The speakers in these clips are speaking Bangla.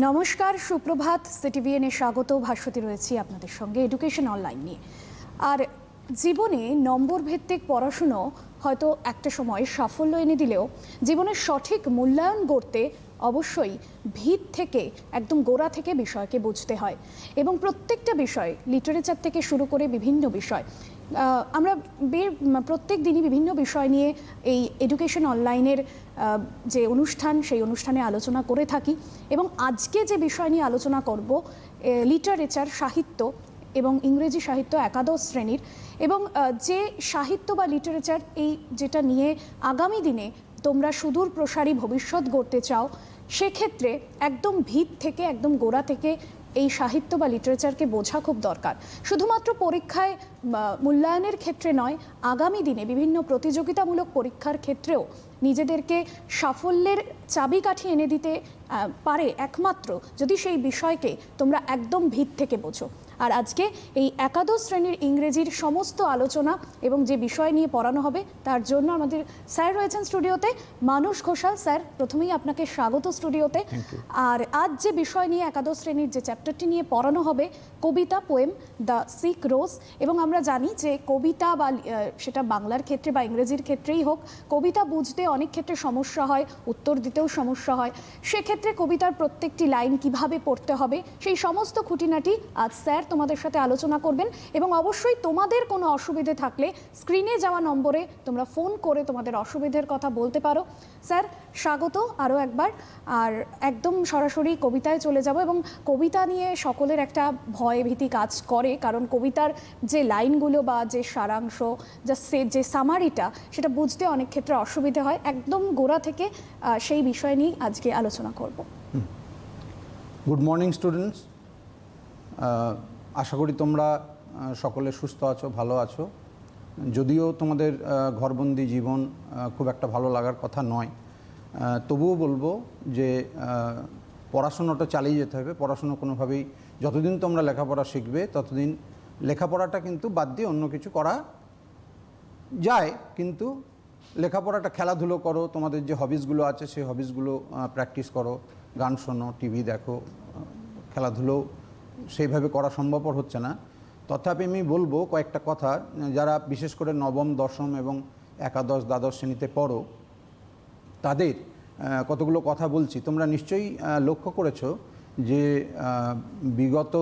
নমস্কার, সুপ্রভাত। সিটিভিএনে স্বাগত। ভাস্বতী রয়েছি আপনাদের সঙ্গে এডুকেশন অনলাইন নিয়ে। আর জীবনে নম্বর ভিত্তিক পড়াশুনো হয়তো একটা সময় সাফল্য এনে দিলেও জীবনের সঠিক মূল্যায়ন করতে অবশ্যই ভিত থেকে একদম গোড়া থেকে বিষয়কে বুঝতে হয়। এবং প্রত্যেকটা বিষয়, লিটারেচার থেকে শুরু করে বিভিন্ন বিষয়, আমরা প্রত্যেক দিনই বিভিন্ন বিষয় নিয়ে এই এডুকেশন অনলাইনের যে অনুষ্ঠান, সেই অনুষ্ঠানে আলোচনা করে থাকি। এবং আজকে যে বিষয় নিয়ে আলোচনা করব, লিটারেচার, সাহিত্য এবং ইংরেজি সাহিত্য একাদশ শ্রেণীর। এবং যে সাহিত্য বা লিটারেচার এই যেটা নিয়ে আগামী দিনে তোমরা সুদূর প্রসারী ভবিষ্যৎ গড়তে চাও, সেক্ষেত্রে একদম ভিত থেকে, একদম গোড়া থেকে এই সাহিত্য বা লিটারেচারকে বোঝা খুব দরকার। শুধুমাত্র পরীক্ষায় মূল্যায়নের ক্ষেত্রে নয়, আগামী দিনে বিভিন্ন প্রতিযোগিতামূলক পরীক্ষার ক্ষেত্রেও নিজেদেরকে সাফল্যের চাবিকাঠি এনে দিতে পারে একমাত্র যদি সেই বিষয়কে তোমরা একদম ভিত থেকে বোঝো। আর আজকে এই একাদশ শ্রেণীর ইংরেজির সমস্ত আলোচনা এবং যে বিষয় নিয়ে পড়ানো হবে, তার জন্য আমাদের স্যার রয়েছেন স্টুডিওতে। মানস ঘোষাল স্যার, প্রথমেই আপনাকে স্বাগত স্টুডিওতে। আর আজ যে বিষয় নিয়ে একাদশ শ্রেণীর যে চ্যাপ্টারটি নিয়ে পড়ানো হবে, কবিতা, পোয়েম দ্য সিক রোজ। এবং আমরা জানি যে কবিতা বা সেটা বাংলার ক্ষেত্রে বা ইংরেজির ক্ষেত্রেই হোক, কবিতা বুঝতে অনেক ক্ষেত্রে সমস্যা হয়, উত্তর দিতেও সমস্যা হয়। সেক্ষেত্রে কবিতার প্রত্যেকটি লাইন কিভাবে পড়তে হবে, সেই সমস্ত খুঁটিনাটি আজ স্যার তোমাদের সাথে আলোচনা করবেন। এবং অবশ্যই তোমাদের কোনো অসুবিধে থাকলে স্ক্রিনে যাওয়া নম্বরে তোমরা ফোন করে তোমাদের অসুবিধের কথা বলতে পারো। স্যার, স্বাগত আরও একবার। আর একদম সরাসরি কবিতায় চলে যাব। এবং কবিতা নিয়ে সকলের একটা ভয় ভীতি কাজ করে, কারণ কবিতার যে লাইনগুলো বা যে সারাংশ, যে সামারিটা, সেটা বুঝতে অনেক ক্ষেত্রে অসুবিধে হয়। একদম গোড়া থেকে সেই বিষয় নিয়ে আজকে আলোচনা করব। Good morning students. আশা করি তোমরা সকলে সুস্থ আছো, ভালো আছো। যদিও তোমাদের ঘরবন্দি জীবন খুব একটা ভালো লাগার কথা নয়, তবুও বলবো যে পড়াশোনাটা চালিয়ে যেতে হবে। পড়াশোনা কোনোভাবেই, যতদিন তোমরা লেখাপড়া শিখবে ততদিন লেখাপড়াটা কিন্তু বাদ দিয়ে অন্য কিছু করা যায়। কিন্তু লেখাপড়াটা, খেলাধুলো করো, তোমাদের যে হবিসগুলো আছে সেই হবিসগুলো প্র্যাকটিস করো, গান শোনো, টিভি দেখো। খেলাধুলো সেইভাবে করা সম্ভবপর হচ্ছে না। তথাপি আমি বলবো কয়েকটা কথা, যারা বিশেষ করে নবম, দশম এবং একাদশ, দ্বাদশ শ্রেণীতে পড়ো, তাদের কতগুলো কথা বলছি। তোমরা নিশ্চয়ই লক্ষ্য করেছো যে বিগত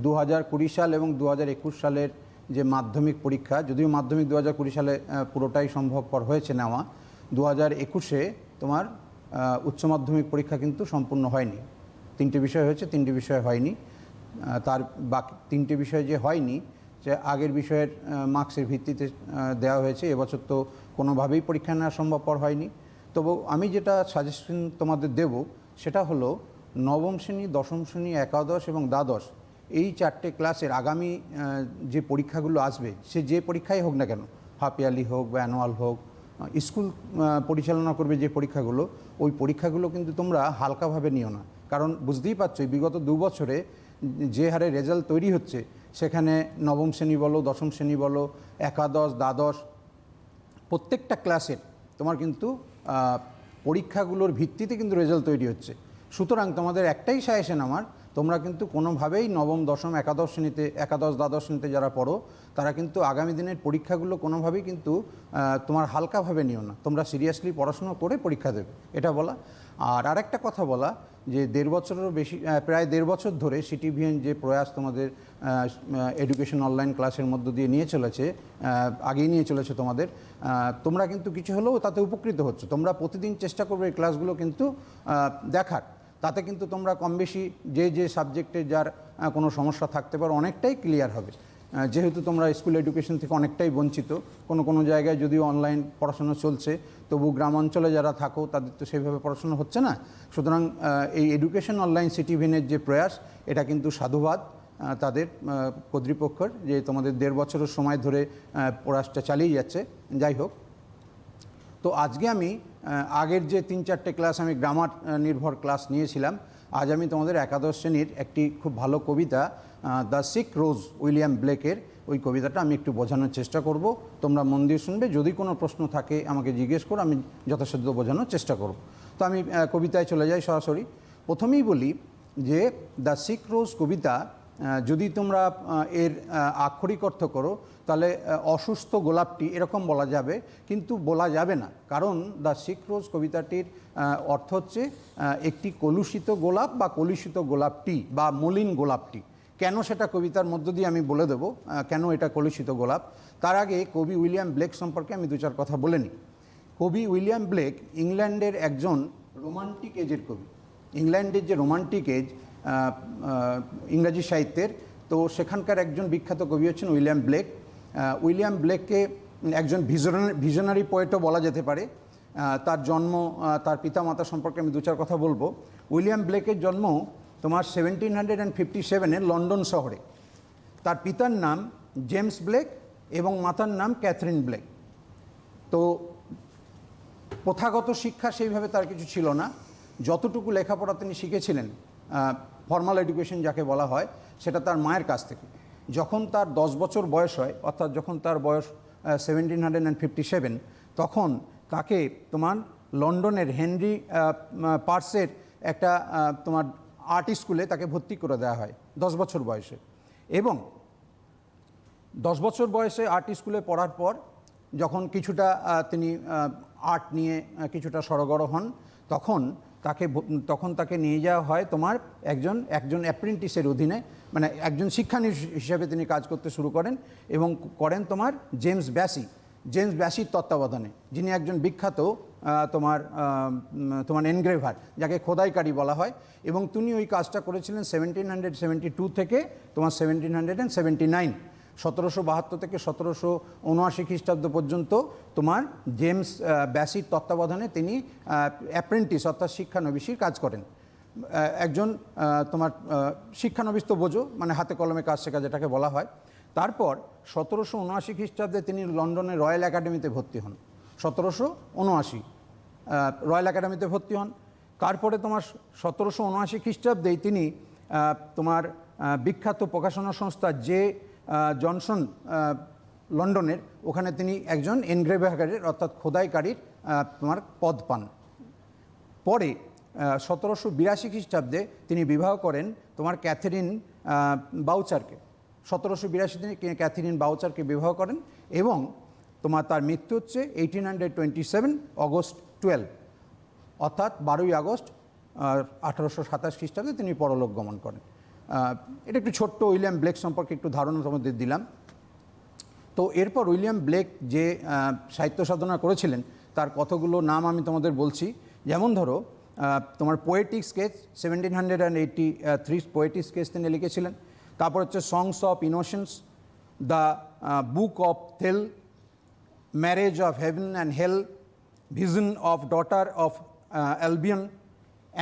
2020 সাল এবং 2021 সালের যে মাধ্যমিক পরীক্ষা, যদিও মাধ্যমিক 2020 সালে পুরোটাই সম্ভবপর হয়েছে নেওয়া, 2021-এ তোমার উচ্চ মাধ্যমিক পরীক্ষা কিন্তু সম্পূর্ণ হয়নি। 3টে বিষয় হয়েছে, 3টে বিষয় হয়নি। তার বাকি 3টে বিষয় যে হয়নি, যে আগের বিষয়ের মার্কসের ভিত্তিতে দেওয়া হয়েছে। এবছর তো কোনোভাবেই পরীক্ষা নেওয়া সম্ভবপর হয়নি। তবু আমি যেটা সাজেশন তোমাদের দেব, সেটা হলো নবম শ্রেণী, দশম শ্রেণী, একাদশ এবং দ্বাদশ, এই 4টে ক্লাসের আগামী যে পরীক্ষাগুলো আসবে, সে যে পরীক্ষাই হোক না কেন, হাফ ইয়ারলি হোক বা অ্যানুয়াল হোক, স্কুল পরিচালনা করবে যে পরীক্ষাগুলো, ওই পরীক্ষাগুলো কিন্তু তোমরা হালকাভাবে নিও না। কারণ বুঝতেই পারছো, বিগত 2 বছরে যে হারে রেজাল্ট তৈরি হচ্ছে, সেখানে নবম শ্রেণী বলো, দশম শ্রেণী বলো, একাদশ, দ্বাদশ, প্রত্যেকটা ক্লাসের তোমার কিন্তু পরীক্ষাগুলোর ভিত্তিতে কিন্তু রেজাল্ট তৈরি হচ্ছে। সুতরাং তোমাদের একটাই সাজেশন আমার, তোমরা কিন্তু কোনোভাবেই নবম, দশম, একাদশ দ্বাদশ শ্রেণীতে যারা পড়ো, তারা কিন্তু আগামী দিনের পরীক্ষাগুলো কোনোভাবেই কিন্তু তোমার হালকাভাবে নিও না। তোমরা সিরিয়াসলি পড়াশোনা করে পরীক্ষা দেবে, এটা বলা। আর আরেকটা কথা বলা, যে 1.5 বছরেরও বেশি, প্রায় 1.5 বছর ধরে সিটিভিএন যে প্রয়াস তোমাদের এডুকেশন অনলাইন ক্লাসের মধ্য দিয়ে নিয়ে চলেছে, আগেই নিয়ে চলেছে তোমাদের, তোমরা কিন্তু কিছু হলেও তাতে উপকৃত হচ্ছে। তোমরা প্রতিদিন চেষ্টা করবে এই ক্লাসগুলো কিন্তু দেখার। তাতে কিন্তু তোমরা কম বেশি যে সাবজেক্টে যার কোনো সমস্যা থাকতে পারে, অনেকটাই ক্লিয়ার হবে। যেহেতু তোমরা স্কুল এডুকেশন থেকে অনেকটাই বঞ্চিত, কোনো জায়গায় যদিও অনলাইন পড়াশোনা চলছে, তবু গ্রাম অঞ্চলে যারা থাকো তাদের তো সেইভাবে পড়াশোনা হচ্ছে না। সুতরাং এই এডুকেশন অনলাইন সিটিভিএনের যে প্রয়াস, এটা কিন্তু সাধুবাদ তাদের কর্তৃপক্ষের, যে তোমাদের 1.5 বছরের সময় ধরে প্রয়াসটা চালিয়ে যাচ্ছে। যাই হোক, তো আজকে আমি আগের যে 3-4টে ক্লাস আমি গ্রামার নির্ভর ক্লাস নিয়েছিলাম, আজ আমি তোমাদের একাদশ শ্রেণীর একটি খুব ভালো কবিতা, দ্য সিক রোজ, উইলিয়াম ব্লেকের, ওই কবিতাটা আমি একটু বোঝানোর চেষ্টা করব। তোমরা মন দিয়ে শুনবে, যদি কোনো প্রশ্ন থাকে আমাকে জিজ্ঞেস করো, আমি যথাসাধ্য বোঝানোর চেষ্টা করব। তো আমি কবিতায় চলে যাই সরাসরি। প্রথমেই বলি যে দ্য সিক রোজ কবিতা যদি তোমরা এর আক্ষরিক অর্থ করো তাহলে অসুস্থ গোলাপটি এরকম বলা যাবে, কিন্তু বলা যাবে না, কারণ দ্য সিক রোজ কবিতাটির অর্থ হচ্ছে একটি কলুষিত গোলাপ বা কলুষিত গোলাপটি বা মলিন গোলাপটি। কেন সেটা কবিতার মধ্য দিয়ে আমি বলে দেবো কেন এটা কলুষিত গোলাপ। তার আগে কবি উইলিয়াম ব্লেক সম্পর্কে আমি দু চার কথা বলে নিই। কবি উইলিয়াম ব্লেক ইংল্যান্ডের একজন রোমান্টিক এজের কবি। ইংল্যান্ডের যে রোমান্টিক এজ ইংরাজি সাহিত্যের, তো সেখানকার একজন বিখ্যাত কবি হচ্ছেন উইলিয়াম ব্লেক। উইলিয়াম ব্লেককে একজন ভিশনারি পোয়েটও বলা যেতে পারে। তার জন্ম, তার পিতামাতা সম্পর্কে আমি দু চার কথা বলবো। উইলিয়াম ব্লেকের জন্ম তোমার 1757 লন্ডন শহরে। তার পিতার নাম জেমস ব্লেক এবং মাতার নাম ক্যাথরিন ব্লেক। তো প্রথাগত শিক্ষা সেইভাবে তার কিছু ছিল না। যতটুকু লেখাপড়া তিনি শিখেছিলেন, ফর্মাল এডুকেশন যাকে বলা হয়, সেটা তার মায়ের কাছ থেকে। যখন তার 10 বছর বয়স হয়, অর্থাৎ যখন তার বয়স 1757, তখন তাকে তোমার লন্ডনের হেনরি পার্সের একটা তোমার আর্ট স্কুলে তাকে ভর্তি করে দেওয়া হয় 10 বছর বয়সে। এবং 10 বছর বয়সে আর্ট স্কুলে পড়ার পর যখন কিছুটা তিনি আর্ট নিয়ে কিছুটা সড়গড় হন, তখন তাকে নিয়ে যাওয়া হয় তোমার একজন অ্যাপ্রেন্টিসের অধীনে, মানে একজন শিক্ষানবিশ হিসেবে তিনি কাজ করতে শুরু করেন এবং করেন তোমার জেমস ব্যাসির তত্ত্বাবধানে, যিনি একজন বিখ্যাত তোমার এনগ্রেভার, যাকে খোদাইকারী বলা হয়। এবং তিনি ওই কাজটা করেছিলেন 1772 থেকে তোমার 1779, 1772 থেকে 1779 খ্রিস্টাব্দ পর্যন্ত তোমার জেমস ব্যাসির তত্ত্বাবধানে তিনি অ্যাপ্রেন্টিস অর্থাৎ শিক্ষানবিশির কাজ করেন। একজন তোমার শিক্ষানবিশ তো বোঝো, মানে হাতে কলমে কাজ শেখা যেটাকে বলা হয়। তারপর 1779 খ্রিস্টাব্দে তিনি লন্ডনের রয়্যাল একাডেমিতে ভর্তি হন। 1779 রয়্যাল একাডেমিতে ভর্তি হন। তারপরে তোমার 1779 খ্রিস্টাব্দেই তিনি তোমার বিখ্যাত প্রকাশনা সংস্থা যে জনসন লন্ডনের, ওখানে তিনি একজন এনগ্রেভারের অর্থাৎ খোদাইকারীর তোমার পদ পান। পরে 1782 খ্রিস্টাব্দে তিনি বিবাহ করেন তোমার ক্যাথরিন বাউচারকে। 1782 তিনি ক্যাথরিন বাউচারকে বিবাহ করেন এবং তোমার তার মৃত্যু হচ্ছে 1827 অগস্ট 12, অর্থাৎ 12ই আগস্ট 1827 খ্রিস্টাব্দে তিনি পরলোক গমন করেন। এটা একটু ছোট্ট উইলিয়াম ব্লেক সম্পর্কে একটু ধারণা তোমাদের দিলাম। তো এরপর উইলিয়াম ব্লেক যে সাহিত্য সাধনা করেছিলেন তার কতগুলো নাম আমি তোমাদের বলছি। যেমন ধরো তোমার পোয়েটিক স্কেচ 1783 পোয়েটিক স্কেচ তিনি লিখেছিলেন। তারপর হচ্ছে songs of innocence, the book of Thel, marriage of heaven and hell, vision of daughter of Albion,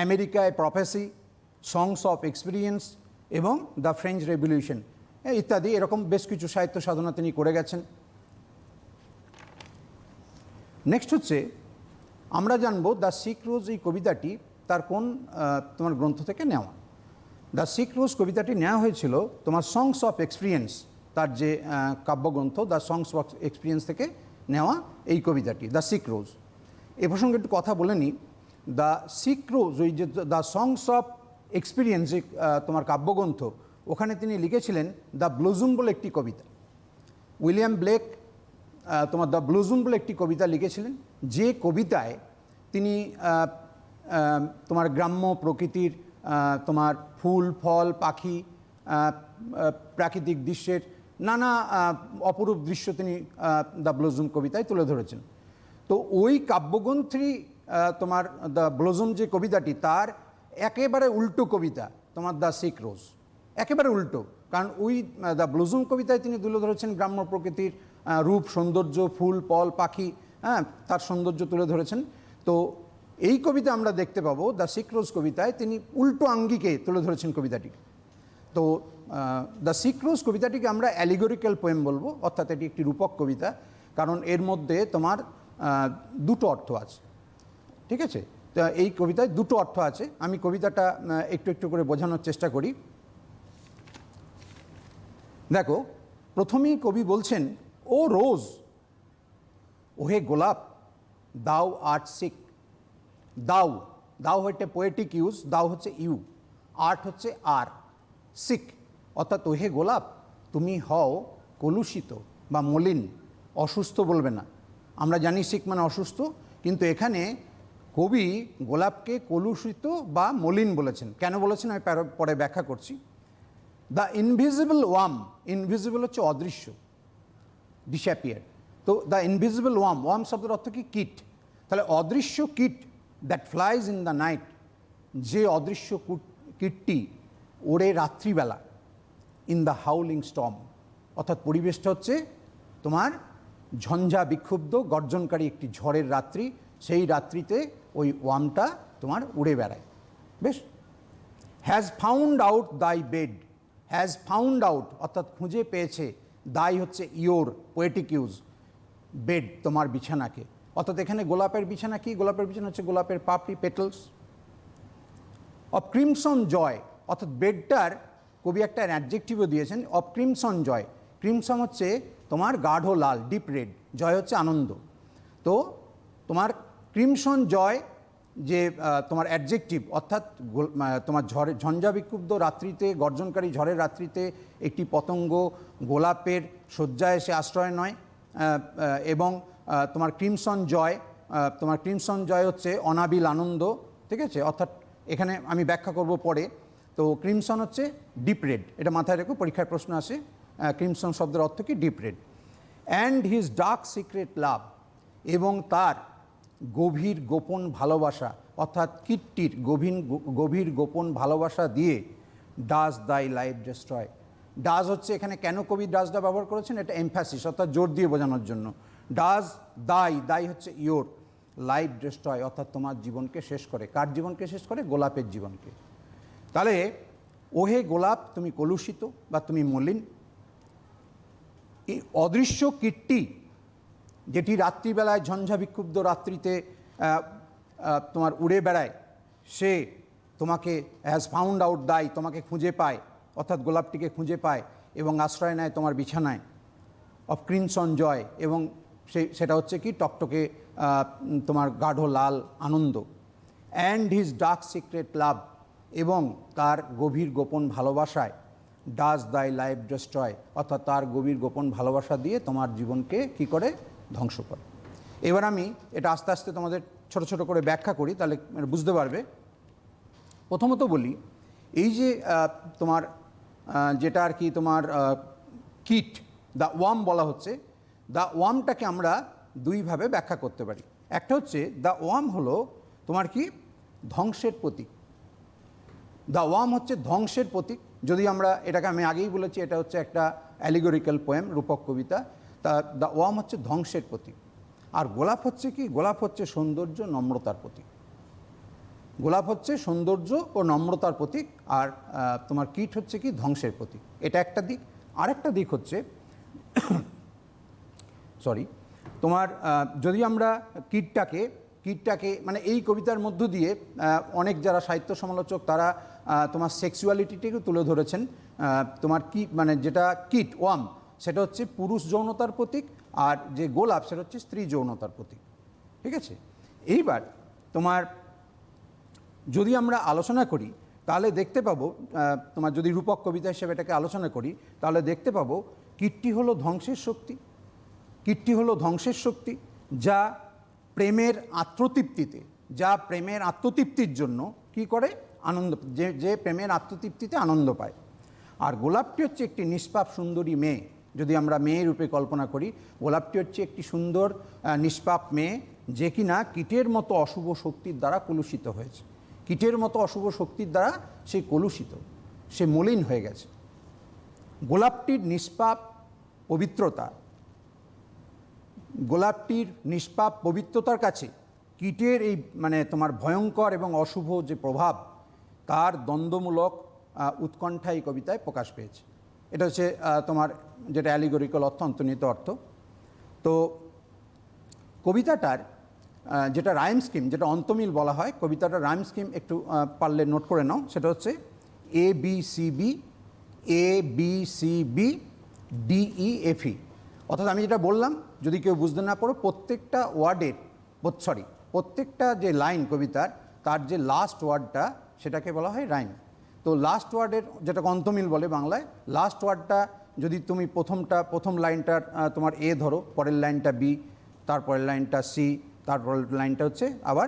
America a prophecy, songs of experience এবং দ্য ফ্রেঞ্চ রেভলিউশন ইত্যাদি। এরকম বেশ কিছু সাহিত্য সাধনা তিনি করে গেছেন। নেক্সট হচ্ছে আমরা জানবো দ্য সিক রোজ এই কবিতাটি তার কোন তোমার গ্রন্থ থেকে নেওয়া। দ্য সিক রোজ কবিতাটি নেওয়া হয়েছিল তোমার সংস অফ এক্সপিরিয়েন্স, তার যে কাব্যগ্রন্থ দ্য সংস অফ এক্সপিরিয়েন্স থেকে নেওয়া এই কবিতাটি দ্য সিক রোজ। এ প্রসঙ্গে একটু কথা বলে নিই। দ্য সিক রোজ, ওই যে দ্য সংস অফ এক্সপিরিয়েন্স যে তোমার কাব্যগ্রন্থ, ওখানে তিনি লিখেছিলেন দ্য ব্লুজুম বলে একটি কবিতা। উইলিয়াম ব্লেক তোমার দ্য ব্লুজুম বলে একটি কবিতা লিখেছিলেন, যে কবিতায় তিনি তোমার গ্রাম্য প্রকৃতির তোমার ফুল ফল পাখি প্রাকৃতিক দৃশ্যের নানা অপরূপ দৃশ্য তিনি দ্য ব্লুজুম কবিতায় তুলে ধরেছেন। তো ওই কাব্যগ্রন্থেরই তোমার দ্য ব্লুজুম যে কবিতাটি, তার একেবারে উল্টো কবিতা তোমার দ্য সিক রোজ, একেবারে উল্টো। কারণ ওই দ্য ব্লুজুম কবিতায় তিনি তুলে ধরেছেন গ্রাম্য প্রকৃতির রূপ সৌন্দর্য, ফুল ফল পাখি, তার সৌন্দর্য তুলে ধরেছেন। তো এই কবিতা আমরা দেখতে পাবো দ্য সিক রোজ কবিতায় তিনি উল্টো আঙ্গিকে তুলে ধরেছেন কবিতাটিকে। তো দ্য সিক রোজ কবিতাটিকে আমরা অ্যালিগোরিক্যাল পোয়েম বলবো, অর্থাৎ এটি একটি রূপক কবিতা, কারণ এর মধ্যে তোমার দুটো অর্থ আছে। ঠিক আছে, তো এই কবিতায় দুটো অর্থ আছে। আমি কবিতাটা একটু একটু করে বোঝানোর চেষ্টা করি। দেখো, প্রথমেই কবি বলছেন, ও রোজ, ওহে গোলাপ, দাও আর্ট সিক। দাও, দাও হচ্ছে পোয়েটিক ইউজ, দাও হচ্ছে ইউ, আর্ট হচ্ছে আর, সিক, অর্থাৎ ওহে গোলাপ তুমি হও কলুষিত বা মলিন, অসুস্থ বলবে না। আমরা জানি সিক মানে অসুস্থ, কিন্তু এখানে কবি গোলাপকে কলুষিত বা মলিন বলেছেন। কেন বলেছেন আমি পরে ব্যাখ্যা করছি। দ্য ইনভিজিবল ওয়ার্ম, ইনভিজিবল হচ্ছে অদৃশ্য, ডিসঅ্যাপিয়ার। তো দ্য ইনভিজিবল ওয়ার্ম, ওয়ার্ম শব্দের অর্থ কি? কীট। তাহলে অদৃশ্য কীট that flies in the night, যে অদৃশ্য কীটটি ওড়ে রাত্রিবেলা, ইন দ্য হাউলিং স্টর্ম, অর্থাৎ পরিবেশটা হচ্ছে তোমার ঝঞ্ঝা বিক্ষুব্ধ গর্জনকারী একটি ঝড়ের রাত্রি, সেই রাত্রিতে ওই ওয়ার্মটা তোমার উড়ে বেড়ায়। বেশ। Has found out thy bed, has found out অর্থাৎ খুঁজে পেয়েছে, দাই হচ্ছে ইয়োর, পোয়েটিক ইউজ, বেড তোমার বিছানাকে। অর্থাৎ এখানে গোলাপের বিছানা কি? গোলাপের বিছানা হচ্ছে গোলাপের পাপড়ি, পেটলস। অফ ক্রিমসন জয়, অর্থাৎ বেডটার কবি একটা অ্যাডজেক্টিভও দিয়েছেন, অফ ক্রিমসন জয়। ক্রিমসন হচ্ছে তোমার গাঢ় লাল, ডিপ রেড, জয় হচ্ছে আনন্দ। তো তোমার ক্রিমসন জয় যে তোমার অ্যাডজেক্টিভ, অর্থাৎ তোমার ঝঞ্ঝা বিক্ষুব্ধ রাত্রিতে, গর্জনকারী ঝড়ের রাত্রিতে একটি পতঙ্গ গোলাপের শয্যায় এসে আশ্রয় নয়, এবং তোমার ক্রিমসন জয়, তোমার ক্রিমসন জয় হচ্ছে অনাবিল আনন্দ, ঠিক আছে? অর্থাৎ এখানে আমি ব্যাখ্যা করব পরে। তো ক্রিমসন হচ্ছে ডিপ রেড, এটা মাথায় রেখো, পরীক্ষায় প্রশ্ন আসে। ক্রিমসন শব্দের অর্থ কি? Deep red. And his dark secret love, এবং তার গভীর গোপন ভালোবাসা, অর্থাৎ কীটটির গভীর গোপন ভালোবাসা দিয়ে ডাজ দাই লাইফ ডিস্ট্রয়। ডাজ হচ্ছে এখানে কেন কবি ডাজটা ব্যবহার করেছেন? এটা এমফ্যাসিস, অর্থাৎ জোর দিয়ে বোঝানোর জন্য। ডাজ দাই, দাই হচ্ছে ইয়োর, লাইফ ডিস্ট্রয় অর্থাৎ তোমার জীবনকে শেষ করে। কার জীবনকে শেষ করে? গোলাপের জীবনকে। তাহলে ওহে গোলাপ তুমি কলুষিত বা তুমি মলিন। এই অদৃশ্য কীটটি যেটি রাত্রিবেলায় ঝঞ্ঝা বিক্ষুব্ধ রাত্রিতে তোমার উড়ে বেড়ায়, সে তোমাকে হ্যাজ ফাউন্ড আউট দাই, তোমাকে খুঁজে পায়, অর্থাৎ গোলাপটিকে খুঁজে পায় এবং আশ্রয় নেয় তোমার বিছানায়। অফ ক্রিমসন জয়, এবং সেটা হচ্ছে কি? টকটকে তোমার গাঢ় লাল আনন্দ। And his dark secret love, এবং তার গভীর গোপন ভালোবাসায় ডাজ দাই লাইফ ডিস্ট্রয়, অর্থাৎ তার গভীর গোপন ভালোবাসা দিয়ে তোমার জীবনকে কি করে? ধ্বংস করে। এবার আমি এটা আস্তে আস্তে তোমাদের ছোট ছোট করে ব্যাখ্যা করি, তাহলে বুঝতে পারবে। প্রথমত বলি, এই যে তোমার যেটা আর কি তোমার কীট, দ্য ওয়ার্ম বলা হচ্ছে, দ্য ওয়ার্মটাকে আমরা দুইভাবে ব্যাখ্যা করতে পারি। একটা হচ্ছে দ্য ওয়ার্ম হলো তোমার কি? ধ্বংসের প্রতীক। দ্য ওয়ার্ম হচ্ছে ধ্বংসের প্রতীক। যদি আমরা এটাকে, আমি আগেই বলেছি, এটা হচ্ছে একটা অ্যালিগোরিক্যাল পোয়েম, রূপক কবিতা। তা দ্য ওয়ার্ম হচ্ছে ধ্বংসের প্রতীক। আর গোলাপ হচ্ছে কি? গোলাপ হচ্ছে সৌন্দর্য, নম্রতার প্রতীক। গোলাপ হচ্ছে সৌন্দর্য ও নম্রতার প্রতীক, আর তোমার কীট হচ্ছে কি? ধ্বংসের প্রতীক। এটা একটা দিক। আরেকটা দিক হচ্ছে তোমার যদি আমরা কীটটাকে মানে এই কবিতার মধ্য দিয়ে অনেক যারা সাহিত্য সমালোচক তারা তোমার সেক্সুয়ালিটিটাকে তুলে ধরেছেন। তোমার কি মানে যেটা কীট, ওয়ার্ম, সেটা হচ্ছে পুরুষ যৌনতার প্রতীক, আর যে গোলাপ সেটা হচ্ছে স্ত্রী যৌনতার প্রতীক। ঠিক আছে? এইবার তোমার যদি আমরা আলোচনা করি তাহলে দেখতে পাবো, তোমার যদি রূপক কবিতা হিসেবে এটাকে আলোচনা করি তাহলে দেখতে পাবো কীটটি হলো ধ্বংসের শক্তি। কীটটি হলো ধ্বংসের শক্তি, যা প্রেমের আত্মতৃপ্তির জন্য কি করে? আনন্দ, যে প্রেমের আত্মতৃপ্তিতে আনন্দ পায়। আর গোলাপটি হচ্ছে একটি নিষ্পাপ সুন্দরী মেয়ে। যদি আমরা মেয়ে রূপে কল্পনা করি, গোলাপটি হচ্ছে একটি সুন্দর নিষ্পাপ মেয়ে, যে কিনা কীটের মতো অশুভ শক্তির দ্বারা কলুষিত হয়েছে। কীটের মতো অশুভ শক্তির দ্বারা সে কলুষিত, সে মলিন হয়ে গেছে। গোলাপটির নিষ্পাপ পবিত্রতার কাছে কীটের এই মানে তোমার ভয়ঙ্কর এবং অশুভ যে প্রভাব, তার দ্বন্দ্বমূলক উৎকণ্ঠা এই কবিতায় প্রকাশ পেয়েছে। এটা হচ্ছে তোমার যেটা অ্যালিগোরিক্যাল অর্থ, অন্তর্নিহিত অর্থ। তো কবিতাটার যেটা রাইম স্কিম, যেটা অন্তমিল বলা হয়, কবিতাটার রাইম স্কিম একটু পারলে নোট করে নাও। সেটা হচ্ছে ABCB DEFE। অর্থাৎ আমি যেটা বললাম, যদি কেউ বুঝতে না পারো, প্রত্যেকটা যে লাইন কবিতার, তার যে লাস্ট ওয়ার্ডটা সেটাকে বলা হয় রাইম। তো তো লাস্ট ওয়ার্ডের যেটা অন্তমিল বলে বাংলায়, লাস্ট ওয়ার্ডটা যদি তুমি প্রথম লাইনটার তোমার এ ধরো, পরের লাইনটা বি, তারপরের লাইনটা সি, তারপরের লাইনটা হচ্ছে আবার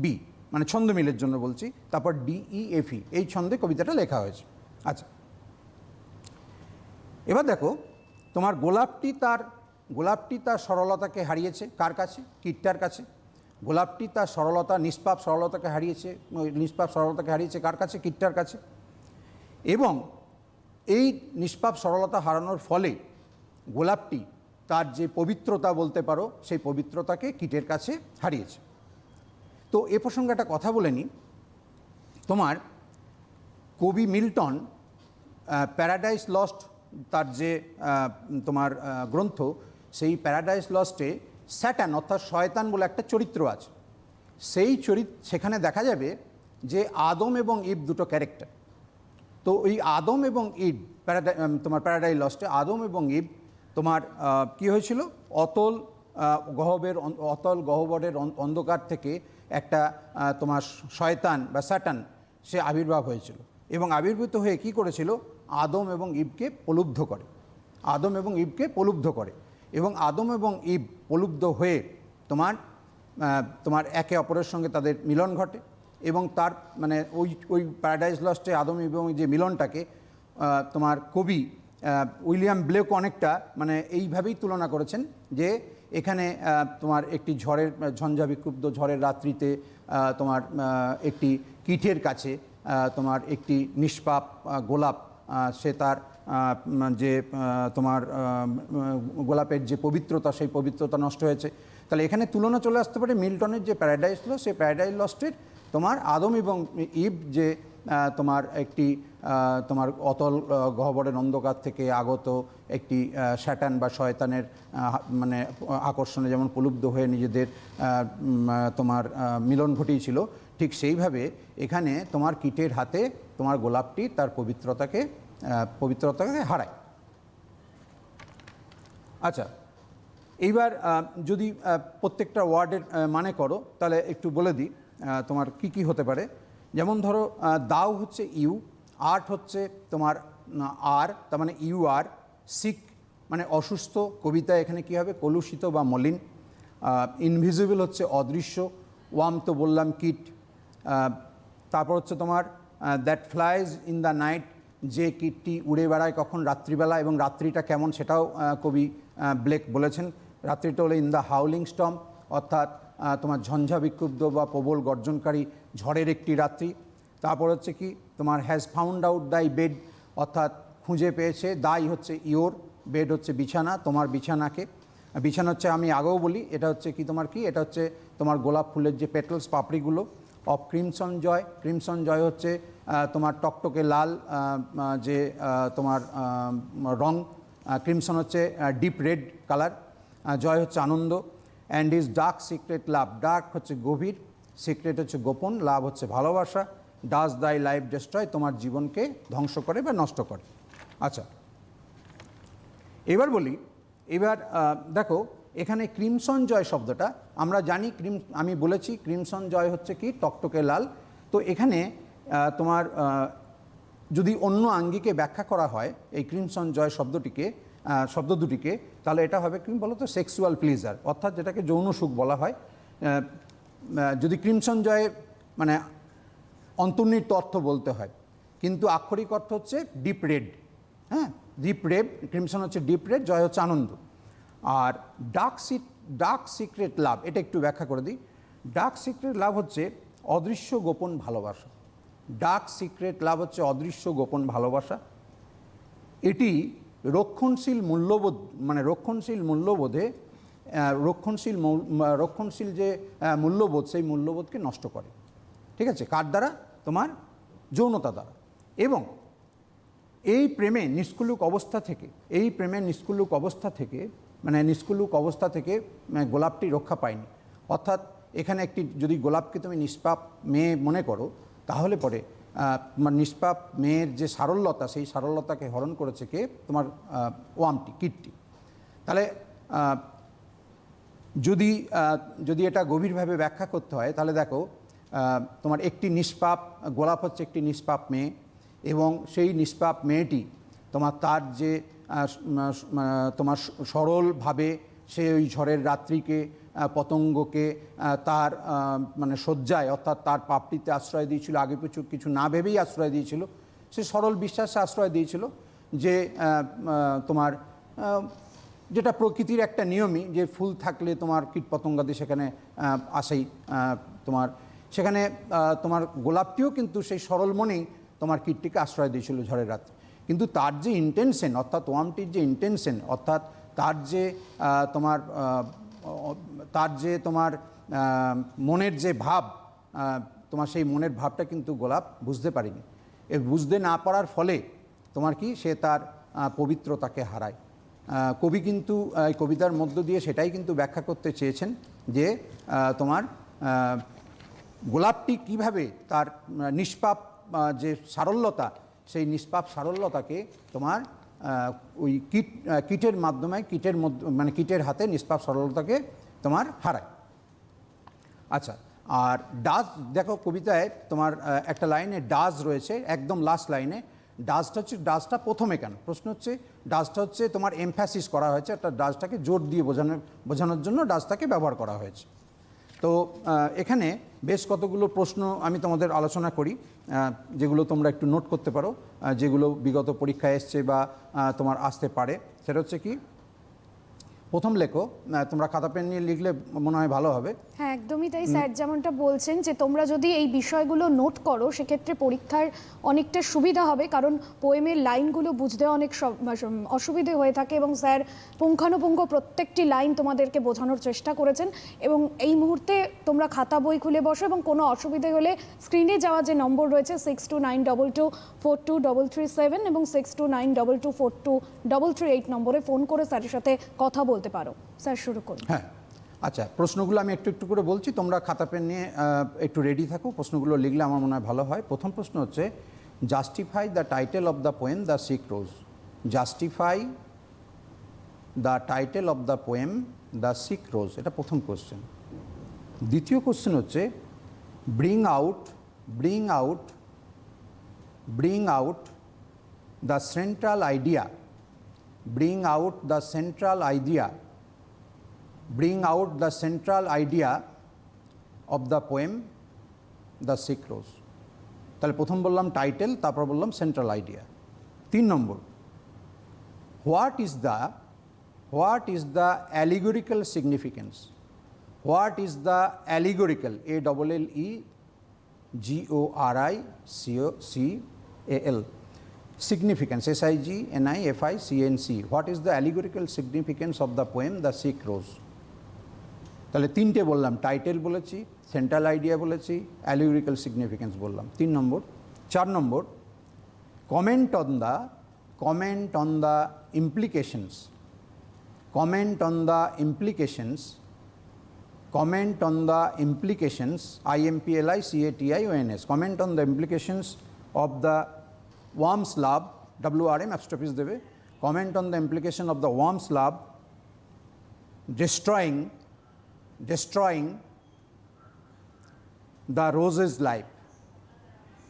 বি, মানে ছন্দ মিলের জন্য বলছি, তারপর DEFE এই ছন্দে কবিতাটা লেখা হয়েছে। আচ্ছা, এবার দেখো তোমার গোলাপটি তার সরলতাকে হারিয়েছে কার কাছে? কীটটার কাছে। গোলাপটি তার নিষ্পাপ সরলতাকে হারিয়েছে কার কাছে? কীটটার কাছে। এবং এই নিষ্পাপ সরলতা হারানোর ফলে গোলাপটি তার যে পবিত্রতা বলতে পারো, সেই পবিত্রতাকে কীটের কাছে হারিয়েছে। তো এ প্রসঙ্গে একটা কথা বলে নিই, তোমার কবি মিল্টন প্যারাডাইস লস্ট তার যে তোমার গ্রন্থ, সেই প্যারাডাইস লস্টে স্যাটান অর্থাৎ শয়তান বলে একটা চরিত্র আছে। সেখানে দেখা যাবে যে আদম এবং ইভ দুটো ক্যারেক্টার। তো ওই আদম এবং ইভ তোমার প্যারাডাইস লস্টে আদম এবং ইভ তোমার কি হয়েছিল, অতল গহ্বরের অন্ধকার থেকে একটা তোমার শয়তান বা স্যাটান সে আবির্ভাব হয়েছিল, এবং আবির্ভূত হয়ে কি করেছিল, আদম এবং ইভকে প্রলুব্ধ করে এবং আদম এবং ইভ প্রলুব্ধ হয়ে তোমার একে অপরের সঙ্গে তাদের মিলন ঘটে। এবং তার মানে ওই প্যারাডাইস লস্টে আদম এবং যে মিলনটাকে তোমার কবি উইলিয়াম ব্লেক অনেকটা মানে এইভাবেই তুলনা করেছেন যে এখানে তোমার একটি ঝঞ্ঝাবিক্ষুব্ধ ঝড়ের রাত্রিতে তোমার একটি কীটের কাছে তোমার একটি নিষ্পাপ গোলাপ, সে তার যে তোমার গোলাপের যে পবিত্রতা, সেই পবিত্রতা নষ্ট হয়েছে। তাহলে এখানে তুলনা চলে আসতে পারে মিল্টনের যে প্যারাডাইস লস্ট, সেই প্যারাডাইস লস্টের তোমার আদম এবং ইভ যে তোমার একটি তোমার অতল গহ্বরের অন্ধকার থেকে আগত একটি স্যাটান বা শয়তানের মানে আকর্ষণে যেমন প্রলুব্ধ হয়ে নিজেদের তোমার মিলন ঘটিয়েছিল, ঠিক সেইভাবে এখানে তোমার কীটের হাতে তোমার গোলাপটি তার পবিত্রতাকে হারায়। আচ্ছা, এইবার যদি প্রত্যেকটা ওয়ার্ডের মানে করো তাহলে একটু বলে দিই তোমার কি কি হতে পারে। যেমন ধরো দাও হচ্ছে ইউ, আর্ট হচ্ছে তোমার আর, তার মানে ইউ আর, সিক মানে অসুস্থ, কবিতা এখানে কি হবে, কলুষিত বা মলিন। ইনভিজিবল হচ্ছে অদৃশ্য, ওয়াম তো বললাম কীট। তারপর হচ্ছে তোমার that flies in the night, যে কীটটি উড়ে বেড়ায় কখন, রাত্রিবেলা, এবং রাত্রিটা কেমন সেটাও কবি ব্লেক বলেছেন। রাত্রিটা হলো ইন দ্য হাউলিং স্টর্ম, অর্থাৎ তোমার ঝঞ্ঝা বিক্ষুব্ধ বা প্রবল গর্জনকারী ঝড়ের একটি রাত্রি। তারপর হচ্ছে কি তোমার has found out thy bed, অর্থাৎ খুঁজে পেয়েছে, দাই হচ্ছে ইয়োর, বেড হচ্ছে বিছানা, তোমার বিছানাকে। বিছানা হচ্ছে আমি আগেও বলি এটা হচ্ছে কি তোমার কি, এটা হচ্ছে তোমার গোলাপ ফুলের যে পেটলস পাপড়িগুলো। Of crimson joy, crimson joy হচ্ছে তোমার টকটকে লাল যে তোমার রং, ক্রিমসন হচ্ছে ডিপ রেড কালার, জয় হচ্ছে আনন্দ। And is dark secret love, dark হচ্ছে গভীর, সিক্রেট হচ্ছে গোপন, লাভ হচ্ছে ভালোবাসা। ডাজ দাই লাইফ ডেস্ট্রয়, তোমার জীবনকে ধ্বংস করে বা নষ্ট করে। আচ্ছা, এবার বলি, এবার দেখো এখানে ক্রিমসন জয় শব্দটা আমরা জানি, আমি বলেছি ক্রিমসন জয় হচ্ছে কি টকটকে লাল। তো এখানে তোমার যদি অন্য আঙ্গিকে ব্যাখ্যা করা হয় এই ক্রিমসন জয় শব্দ দুটিকে, তাহলে এটা হবে কি বলো তো, সেক্সুয়াল প্লিজার, অর্থাৎ যেটাকে যৌন সুখ বলা হয়। যদি ক্রিমসন জয় মানে অন্তর্নিহিত অর্থ বলতে হয়, কিন্তু আক্ষরিক অর্থ হচ্ছে ডিপ রেড। হ্যাঁ, ডিপ রেড, ক্রিমসন হচ্ছে ডিপ রেড, জয় হচ্ছে আনন্দ। আর ডার্ক সিক্রেট লাভ, এটা একটু ব্যাখ্যা করে দিই। ডার্ক সিক্রেট লাভ হচ্ছে অদৃশ্য গোপন ভালোবাসা। ডার্ক সিক্রেট লাভ হচ্ছে অদৃশ্য গোপন ভালোবাসা। এটি রক্ষণশীল মূল্যবোধ, মানে রক্ষণশীল যে মূল্যবোধ, সেই মূল্যবোধকে নষ্ট করে। ঠিক আছে, কার দ্বারা? তোমার যৌনতা দ্বারা। এবং এই প্রেমের নিষ্কুলুক অবস্থা থেকে গোলাপটি রক্ষা পায়নি। অর্থাৎ এখানে যদি গোলাপকে তুমি নিষ্পাপ মেয়ে মনে করো, তাহলে পরে নিষ্পাপ মেয়ের যে সারল্যতা, সেই সারল্যতাকে হরণ করেছে কে? তোমার ওয়ামটি, কীটটি। তাহলে যদি এটা গভীরভাবে ব্যাখ্যা করতে হয়, তাহলে দেখো তোমার একটি নিষ্পাপ গোলাপ হচ্ছে একটি নিষ্পাপ মেয়ে, এবং সেই নিষ্পাপ মেয়েটি তোমার তার যে তোমার সরলভাবে সে ওই ঝড়ের রাত্রিকে পতঙ্গকে তার মানে শয্যায় অর্থাৎ তার পাপড়িতে আশ্রয় দিয়েছিল, আগে পিছু কিছু না ভেবেই আশ্রয় দিয়েছিল, সে সরল বিশ্বাসে আশ্রয় দিয়েছিল যে তোমার যেটা প্রকৃতির একটা নিয়মই, যে ফুল থাকলে তোমার কীটপতঙ্গাদি সেখানে আসেই, তোমার সেখানে তোমার গোলাপটিও কিন্তু সেই সরল মনেই তোমার কীটটিকে আশ্রয় দিয়েছিল ঝড়ের রাত্রে। কিন্তু তার যে ইন্টেনশন, অর্থাৎ ওয়ামটির যে ইন্টেনশন, অর্থাৎ তার যে তোমার মনের যে ভাব, তোমার সেই মনের ভাবটা কিন্তু গোলাপ বুঝতে পারেনি। বুঝতে না পারার ফলে তোমার কি সে তার পবিত্রতাকে হারায়। কবি কিন্তু এই কবিতার মধ্য দিয়ে সেটাই কিন্তু ব্যাখ্যা করতে চেয়েছেন যে তোমার গোলাপটি কিভাবে তার নিষ্পাপ যে সারল্যতা, সেই নিষ্পাপ সারল্যতাকে তোমার ওই কীটের মাধ্যমে মানে কীটের হাতে নিষ্পাপ সরলতাকে তোমার হারায়। আচ্ছা, আর ডাজ, দেখো কবিতায় তোমার একটা লাইনে ডাজ রয়েছে, একদম লাস্ট লাইনে ডাজটা প্রথমে কেন, প্রশ্ন হচ্ছে ডাজটা হচ্ছে তোমার এমফ্যাসিস করা হয়েছে, একটা ডাজটাকে জোর দিয়ে বোঝানোর জন্য ডাজটাকে ব্যবহার করা হয়েছে। তো এখানে বেশ কতগুলো প্রশ্ন আমি তোমাদের আলোচনা করি, যেগুলো তোমরা একটু নোট করতে পারো, যেগুলো বিগত পরীক্ষায় এসছে বা তোমার আসতে পারে। সেটা হচ্ছে কি, প্রথম লেখো, তোমরা খাতা পেন নিয়ে লিখলে মনে হয় ভালো হবে। হ্যাঁ, একদমই তাই স্যার, যেমনটা বলছেন যে তোমরা যদি এই বিষয়গুলো নোট করো সেক্ষেত্রে পরীক্ষার অনেকটা সুবিধা হবে, কারণ পোয়েমের লাইনগুলো বুঝতে অনেক অসুবিধে হয়ে থাকে এবং স্যার পুঙ্খানুপুঙ্খ প্রত্যেকটি লাইন তোমাদেরকে বোঝানোর চেষ্টা করেছেন। এবং এই মুহূর্তে তোমরা খাতা বই খুলে বসো এবং কোনো অসুবিধে হলে স্ক্রিনে যাওয়া যে নম্বর রয়েছে 6292242337 এবং 6292242338 নম্বরে ফোন করে স্যারের সাথে কথা বলতে পারো। স্যার শুরু করুন। হ্যাঁ, আচ্ছা, প্রশ্নগুলো আমি একটু একটু করে বলছি, তোমরা খাতা পেন নিয়ে একটু রেডি থাকো, প্রশ্নগুলো লিখলে আমার মনে হয় ভালো হয়। প্রথম প্রশ্ন হচ্ছে, justify the title of the poem the sick rose. Justify the title of the poem the sick rose, এটা প্রথম কোশ্চেন। দ্বিতীয় কোশ্চেন হচ্ছে, bring out the central idea, bring out the central idea of the poem the sick rose। তাহলে প্রথম বললাম টাইটেল, তারপর বললাম central idea. 3 number, what is the অ্যালিগোরিক্যাল significance. What is the অ্যালিগোরিক্যাল, ALLEGORICAL significance, SIGNIFICANCE, what is the allegorical significance of the poem the sick rose। তাহলে তিনটে বললাম, টাইটেল বলেছি, সেন্ট্রাল আইডিয়া বলেছি, অ্যালিগরিক্যাল সিগনিফিকেন্স বললাম। 3 নম্বর। 4 নম্বর, comment on the implications, IMPLICATIONS, comment on the implications of the worm's love, WRM apostrophes দেবে, comment on the implication of the worm's love destroying the rose's life।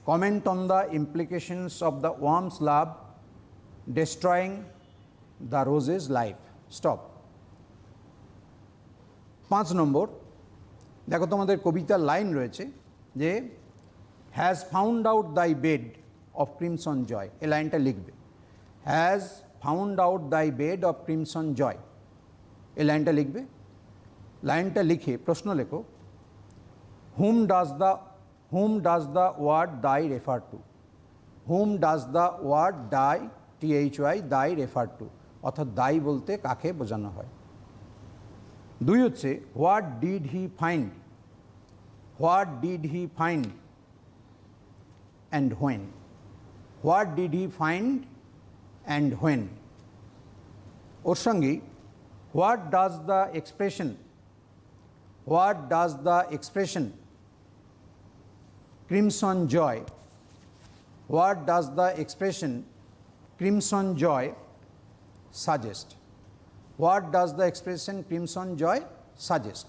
Comment on the implications of the worm's love destroying the rose's life। Stop। 5 নম্বর, দেখো তোমাদের কবিতার লাইন রয়েছে যে has found out thy bed of crimson joy, এই লাইনটা লিখবে, has found out thy bed of crimson joy, এই লাইনটা লিখবে। লাইনটা লিখে প্রশ্ন লেখো, whom does the word thy refer to. Whom does the word thy, THY, thy refer to, অর্থাৎ দাই বলতে কাকে বোঝানো হয়। 2 হচ্ছে, what did he find and when. What did he find and when. ওর সঙ্গেই, what does the expression crimson joy, what does the expression crimson joy suggest. What does the expression crimson joy suggest.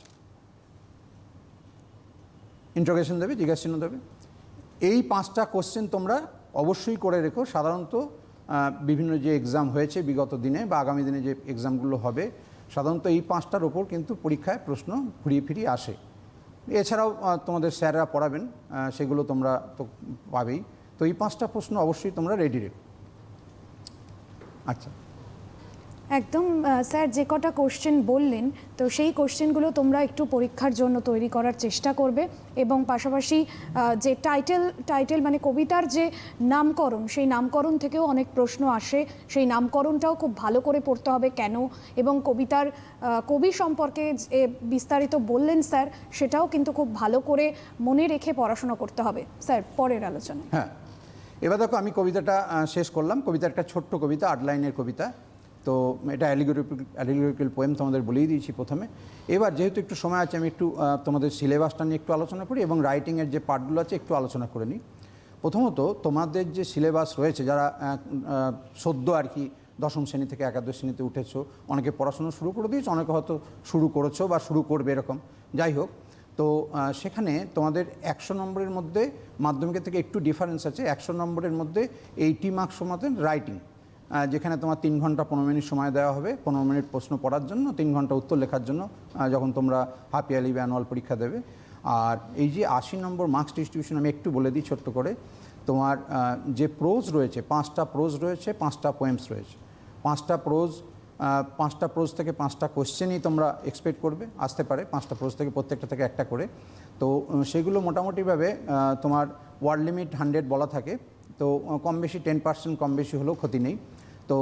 Interrogation দেবে, জিজ্ঞাসা চিহ্ন দেবে। এই 5টা কোশ্চেন তোমরা অবশ্যই করে রেখো। সাধারণত বিভিন্ন যে এক্সাম হয়েছে বিগত দিনে বা আগামী দিনে যে এক্সামগুলো হবে, সাধারণত এই 5টার ওপর কিন্তু পরীক্ষায় প্রশ্ন ঘুরিয়ে ফিরিয়ে আসে। এছাড়াও তোমাদের স্যাররা পড়াবেন, সেগুলো তোমরা তো পাবেই। তো এই 5টা প্রশ্ন অবশ্যই তোমরা রেডি রেখো। আচ্ছা, একদম স্যার, যে কটা কোশ্চেন বললেন, তো সেই কোশ্চেনগুলো তোমরা একটু পরীক্ষার জন্য তৈরি করার চেষ্টা করবে, এবং পাশাপাশি যে টাইটেল মানে কবিতার যে নামকরণ, সেই নামকরণ থেকেও অনেক প্রশ্ন আসে। সেই নামকরণটাও খুব ভালো করে পড়তে হবে, কেন, এবং কবিতার কবি সম্পর্কে যে বিস্তারিত বললেন স্যার, সেটাও কিন্তু খুব ভালো করে মনে রেখে পড়াশোনা করতে হবে। স্যার, পরের আলোচনা। হ্যাঁ, এবার দেখো আমি কবিতাটা শেষ করলাম। কবিতা একটা ছোট্ট কবিতা, 8 লাইনের কবিতা। তো এটা অ্যালিগোরিক্যাল পোয়েম তোমাদের বলেই দিয়েছি প্রথমে। এবার যেহেতু একটু সময় আছে, আমি একটু তোমাদের সিলেবাসটা নিয়ে একটু আলোচনা করি এবং রাইটিংয়ের যে পার্টগুলো আছে একটু আলোচনা করে নিই। প্রথমত তোমাদের যে সিলেবাস রয়েছে, যারা সদ্য আর কি 10ম শ্রেণী থেকে একাদশ শ্রেণীতে উঠেছো, অনেকে পড়াশোনা শুরু করে দিয়েছো, অনেকে হয়তো শুরু করেছো বা শুরু করবে এরকম, যাই হোক। তো সেখানে তোমাদের 100 নম্বরের মধ্যে মাধ্যমিকের থেকে একটু ডিফারেন্স আছে। 100 নম্বরের মধ্যে 80 মার্কস মতন রাইটিং, যেখানে তোমার 3 ঘন্টা 15 মিনিট সময় দেওয়া হবে, 15 মিনিট প্রশ্ন পড়ার জন্য, 3 ঘন্টা উত্তর লেখার জন্য, যখন তোমরা হাফ ইয়ারলি বা অ্যানুয়াল পরীক্ষা দেবে। আর এই যে 80 নম্বর মার্কস ডিস্ট্রিবিউশন আমি একটু বলে দিই ছোট্ট করে। তোমার যে প্রোজ রয়েছে, 5টা প্রোজ রয়েছে, 5টা পোয়েমস রয়েছে। 5টা প্রোজ থেকে 5টা কোশ্চেনই তোমরা এক্সপেক্ট করবে, আসতে পারে 5টা প্রোজ থেকে, প্রত্যেকটা থেকে একটা করে। তো সেগুলো মোটামুটিভাবে তোমার ওয়ার্ড লিমিট 100 বলা থাকে। তো কম বেশি 10% কম বেশি হলেও ক্ষতি নেই। তো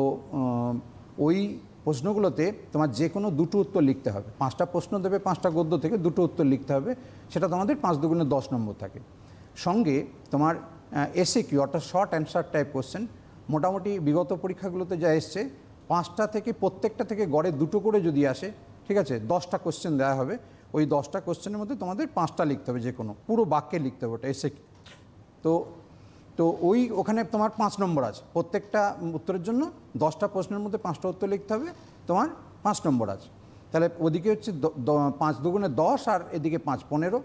ওই প্রশ্নগুলোতে তোমার যে কোনো দুটো উত্তর লিখতে হবে। 5টা প্রশ্ন দেবে, 5টা গদ্য থেকে দুটো উত্তর লিখতে হবে। সেটা তোমাদের 5 দুগুণে 10 নম্বর থাকে। সঙ্গে তোমার এসএকিউ অর্থাৎ শর্ট অ্যান্সার টাইপ কোশ্চেন, মোটামুটি বিগত পরীক্ষাগুলোতে যা এসছে, 5টা থেকে প্রত্যেকটা থেকে গড়ে দুটো করে যদি আসে, ঠিক আছে, 10টা কোশ্চেন দেওয়া হবে। ওই 10টা কোশ্চেনের মধ্যে তোমাদের 5টা লিখতে হবে, যে কোনো পুরো বাক্যে লিখতে হবে, ওটা এসএকিউ। তো ওখানে তোমার 5 নম্বর আছে প্রত্যেকটা উত্তরের জন্য। 10টা প্রশ্নের মধ্যে 5টা উত্তর লিখতে হবে, তোমার 5 নম্বর আছে। তাহলে ওদিকে হচ্ছে 5 দুগুণে 10, আর এদিকে 5 15।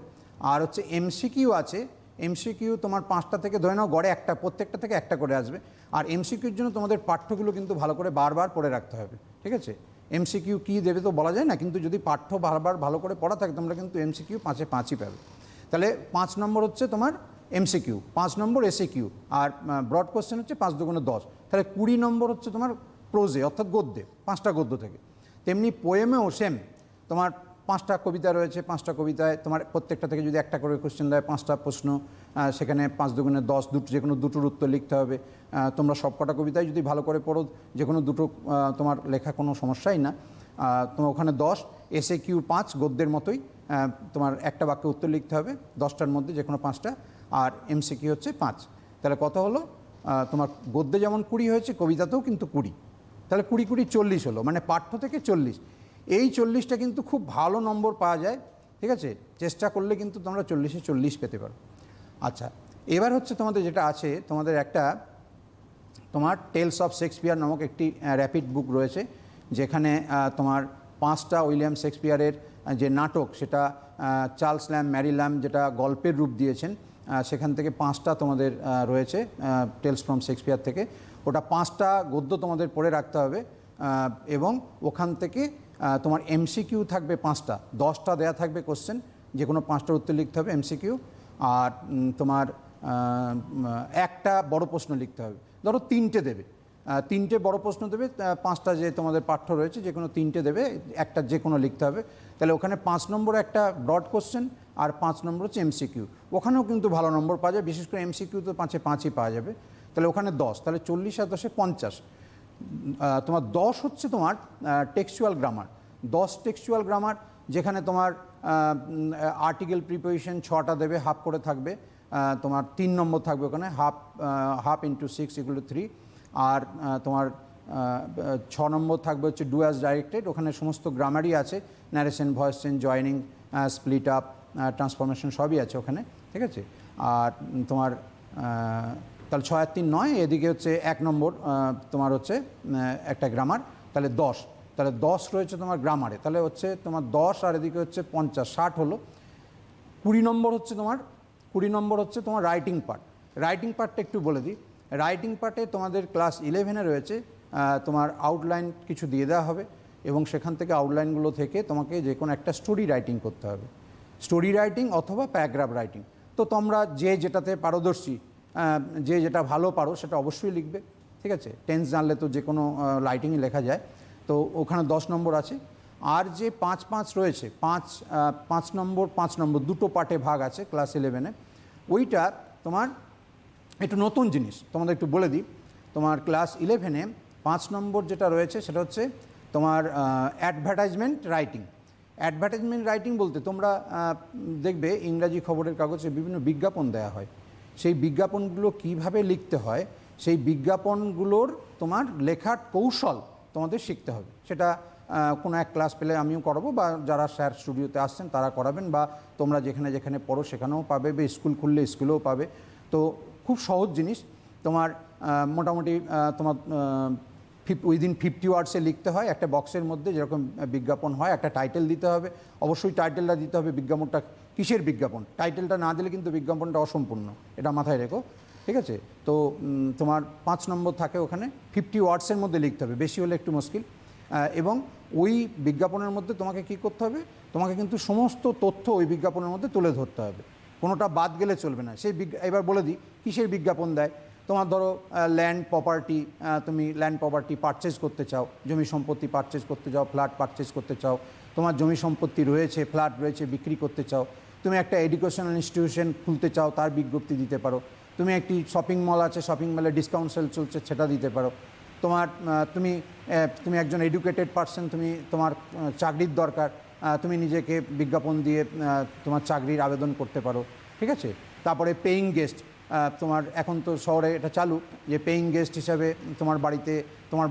আর হচ্ছে এমসিকিউ আছে। এমসিকিউ তোমার 5টা থেকে ধরে নাও গড়ে একটা, প্রত্যেকটা থেকে একটা করে আসবে। আর এমসিকিউর জন্য তোমাদের পাঠ্যগুলো কিন্তু ভালো করে বারবার পড়ে রাখতে হবে, ঠিক আছে। এমসিকিউ কী দেবে তো বলা যায় না, কিন্তু যদি পাঠ্য বারবার ভালো করে পড়া থাকে, তোমরা কিন্তু এমসিকিউ 5-এ 5ই পাবে। তাহলে 5 নম্বর হচ্ছে তোমার এমসিকিউ, 5 নম্বর এসএকিউ, আর ব্রড কোশ্চেন হচ্ছে 5 দুগুণে 10। তাহলে 20 নম্বর হচ্ছে তোমার প্রোজে অর্থাৎ গদ্যে, 5টা গদ্য থেকে। তেমনি পোয়েমেও সেম, তোমার 5টা কবিতা রয়েছে, 5টা কবিতায় তোমার প্রত্যেকটা থেকে যদি একটা করে কোশ্চেন দেয়, 5টা প্রশ্ন, সেখানে 5 দুগুণে 10, যে কোনো দুটোর উত্তর লিখতে হবে। তোমরা সব কটা কবিতায় যদি ভালো করে পড়ো, যে কোনো দুটো তোমার লেখা কোনো সমস্যাই না। তোমার ওখানে 10, এসএকিউ 5, গদ্যের মতোই তোমার একটা বাক্যে উত্তর লিখতে হবে 10টার মধ্যে যে কোনো 5টা, আর এমসিকিউ হচ্ছে 5। তাহলে কত হলো, তোমার গদ্যে যেমন 20 হয়েছে, কবিতাতেও কিন্তু 20। তাহলে 20 40 হলো, মানে পাঠ্য থেকে 40। এই 40টা কিন্তু খুব ভালো নম্বর পাওয়া যায়, ঠিক আছে। চেষ্টা করলে কিন্তু তোমরা 40-এ 40 পেতে পারো। আচ্ছা, এবার হচ্ছে তোমাদের যেটা আছে, তোমাদের একটা তোমার টেলস অফ শেক্সপিয়ার নামক একটি র্যাপিড বুক রয়েছে, যেখানে তোমার 5টা উইলিয়াম শেক্সপিয়ারের যে নাটক, সেটা চার্লস ল্যাম্ব, ম্যারি ল্যাম্ব যেটা গল্পের রূপ দিয়েছেন, সেখান থেকে 5টা তোমাদের রয়েছে টেলস ফ্রম শেক্সপিয়ার থেকে। ওটা 5টা গদ্য তোমাদের পড়ে রাখতে হবে, এবং ওখান থেকে তোমার এমসিকিউ থাকবে 5টা, 10টা দেয়া থাকবে কোশ্চেন, যে কোনো 5টার উত্তর লিখতে হবে এমসিকিউ। আর তোমার একটা বড় প্রশ্ন লিখতে হবে। ধরো 3টে দেবে, 3টে বড় প্রশ্ন দেবে, 5টা যে তোমাদের পাঠ্য রয়েছে যে কোনো 3টে দেবে, একটা যে কোনো লিখতে হবে। তাহলে ওখানে 5 নম্বর একটা ব্রড কোশ্চেন, আর 5 নম্বর হচ্ছে এমসিকিউ। ওখানেও কিন্তু ভালো নম্বর পাওয়া যায়, বিশেষ করে এমসিকিউ তো 5-এ 5ই পাওয়া যাবে। তাহলে ওখানে 10, তাহলে 40 আর 10-এ 50। তোমার 10 হচ্ছে তোমার টেক্সচুয়াল গ্রামার, 10 টেক্সচুয়াল গ্রামার, যেখানে তোমার আর্টিকেল প্রিপোজিশন 6টা দেবে, হাফ করে থাকবে। তোমার 3 নম্বর থাকবে ওখানে, হাফ ইন্টু 6 = 3। আর তোমার 6 নম্বর থাকবে হচ্ছে ডু অ্যাজ ডাইরেক্টেড। ওখানে সমস্ত গ্রামারই আছে, narration, voice change, joining, split up, transformation সবই আছে ওখানে, ঠিক আছে। আর তোমার তাহলে 6 আর 3 9, এদিকে হচ্ছে 1 নম্বর তোমার হচ্ছে একটা গ্রামার, তাহলে 10। তাহলে 10 রয়েছে তোমার গ্রামারে, তাহলে হচ্ছে তোমার 10, আর এদিকে হচ্ছে 50, 60 হলো। 20 নম্বর হচ্ছে তোমার রাইটিং পার্ট। রাইটিং পার্টটা একটু বলে দিই। রাইটিং পার্টে তোমাদের ক্লাস 11-এ রয়েছে তোমার আউটলাইন কিছু দিয়ে দেওয়া হবে এবং সেখান থেকে আউটলাইনগুলো থেকে তোমাকে যে কোনো একটা স্টোরি রাইটিং করতে হবে, স্টোরি রাইটিং অথবা প্যারাগ্রাফ রাইটিং। তো তোমরা যে যেটাতে পারদর্শী, যে যেটা ভালো পারো সেটা অবশ্যই লিখবে, ঠিক আছে। টেন্স জানলে তো যে কোনো রাইটিংই লেখা যায়। তো ওখানে 10 নম্বর আছে। আর যে 5-5 রয়েছে, 5 নম্বর দুটো পার্টে ভাগ আছে ক্লাস 11-এ। ওইটা তোমার একটু নতুন জিনিস, তোমাদের একটু বলে দিই। তোমার ক্লাস 11-এ 5 নম্বর যেটা রয়েছে সেটা হচ্ছে তোমার অ্যাডভার্টাইজমেন্ট রাইটিং। অ্যাডভার্টাইজমেন্ট রাইটিং বলতে তোমরা দেখবে ইংরাজি খবরের কাগজে বিভিন্ন বিজ্ঞাপন দেওয়া হয়। সেই বিজ্ঞাপনগুলো কিভাবে লিখতে হয়, সেই বিজ্ঞাপনগুলোর তোমার লেখার কৌশল তোমাদের শিখতে হবে। সেটা কোনো এক ক্লাস পেলে আমিও করাবো, বা যারা স্যার স্টুডিওতে আসছেন তারা করাবেন, বা তোমরা যেখানে যেখানে পড়ো সেখানেও পাবে, বা স্কুল খুললে স্কুলেও পাবে। তো খুব সহজ জিনিস। তোমার মোটামুটি তোমার উইদিন 50 ওয়ার্ডসে লিখতে হয়। একটা বক্সের মধ্যে যেরকম বিজ্ঞাপন হয় একটা টাইটেল দিতে হবে, অবশ্যই টাইটেলটা দিতে হবে। বিজ্ঞাপনটা কিসের বিজ্ঞাপন, টাইটেলটা না দিলে কিন্তু বিজ্ঞাপনটা অসম্পূর্ণ, এটা মাথায় রেখো, ঠিক আছে। তো তোমার 5 নম্বর থাকে ওখানে, 50 ওয়ার্ডসের মধ্যে লিখতে হবে, বেশি হলে একটু মুশকিল। এবং ওই বিজ্ঞাপনের মধ্যে তোমাকে কি করতে হবে, তোমাকে কিন্তু সমস্ত তথ্য ওই বিজ্ঞাপনের মধ্যে তুলে ধরতে হবে, কোনোটা বাদ গেলে চলবে না। সেই এবার বলে দিই কিসের বিজ্ঞাপন দেয়। তোমার ধরো ল্যান্ড প্রপার্টি, তুমি ল্যান্ড প্রপার্টি পারচেজ করতে চাও, জমি সম্পত্তি পারচেজ করতে চাও, ফ্ল্যাট পারচেজ করতে চাও, তোমার জমি সম্পত্তি রয়েছে, ফ্ল্যাট রয়েছে, বিক্রি করতে চাও, তুমি একটা এডুকেশনাল ইনস্টিটিউশন খুলতে চাও, তার বিজ্ঞপ্তি দিতে পারো, তুমি একটি শপিং মল আছে, শপিং মলে ডিসকাউন্ট সেল চলছে, সেটা দিতে পারো। তোমার তুমি একজন এডুকেটেড পারসন, তোমার চাকরির দরকার, তুমি নিজেকে বিজ্ঞাপন দিয়ে তোমার চাকরির আবেদন করতে পারো, ঠিক আছে। তারপরে পেইং গেস্ট, তোমার এখন তো শহরে এটা চালু যে পেইং গেস্ট হিসাবে তোমার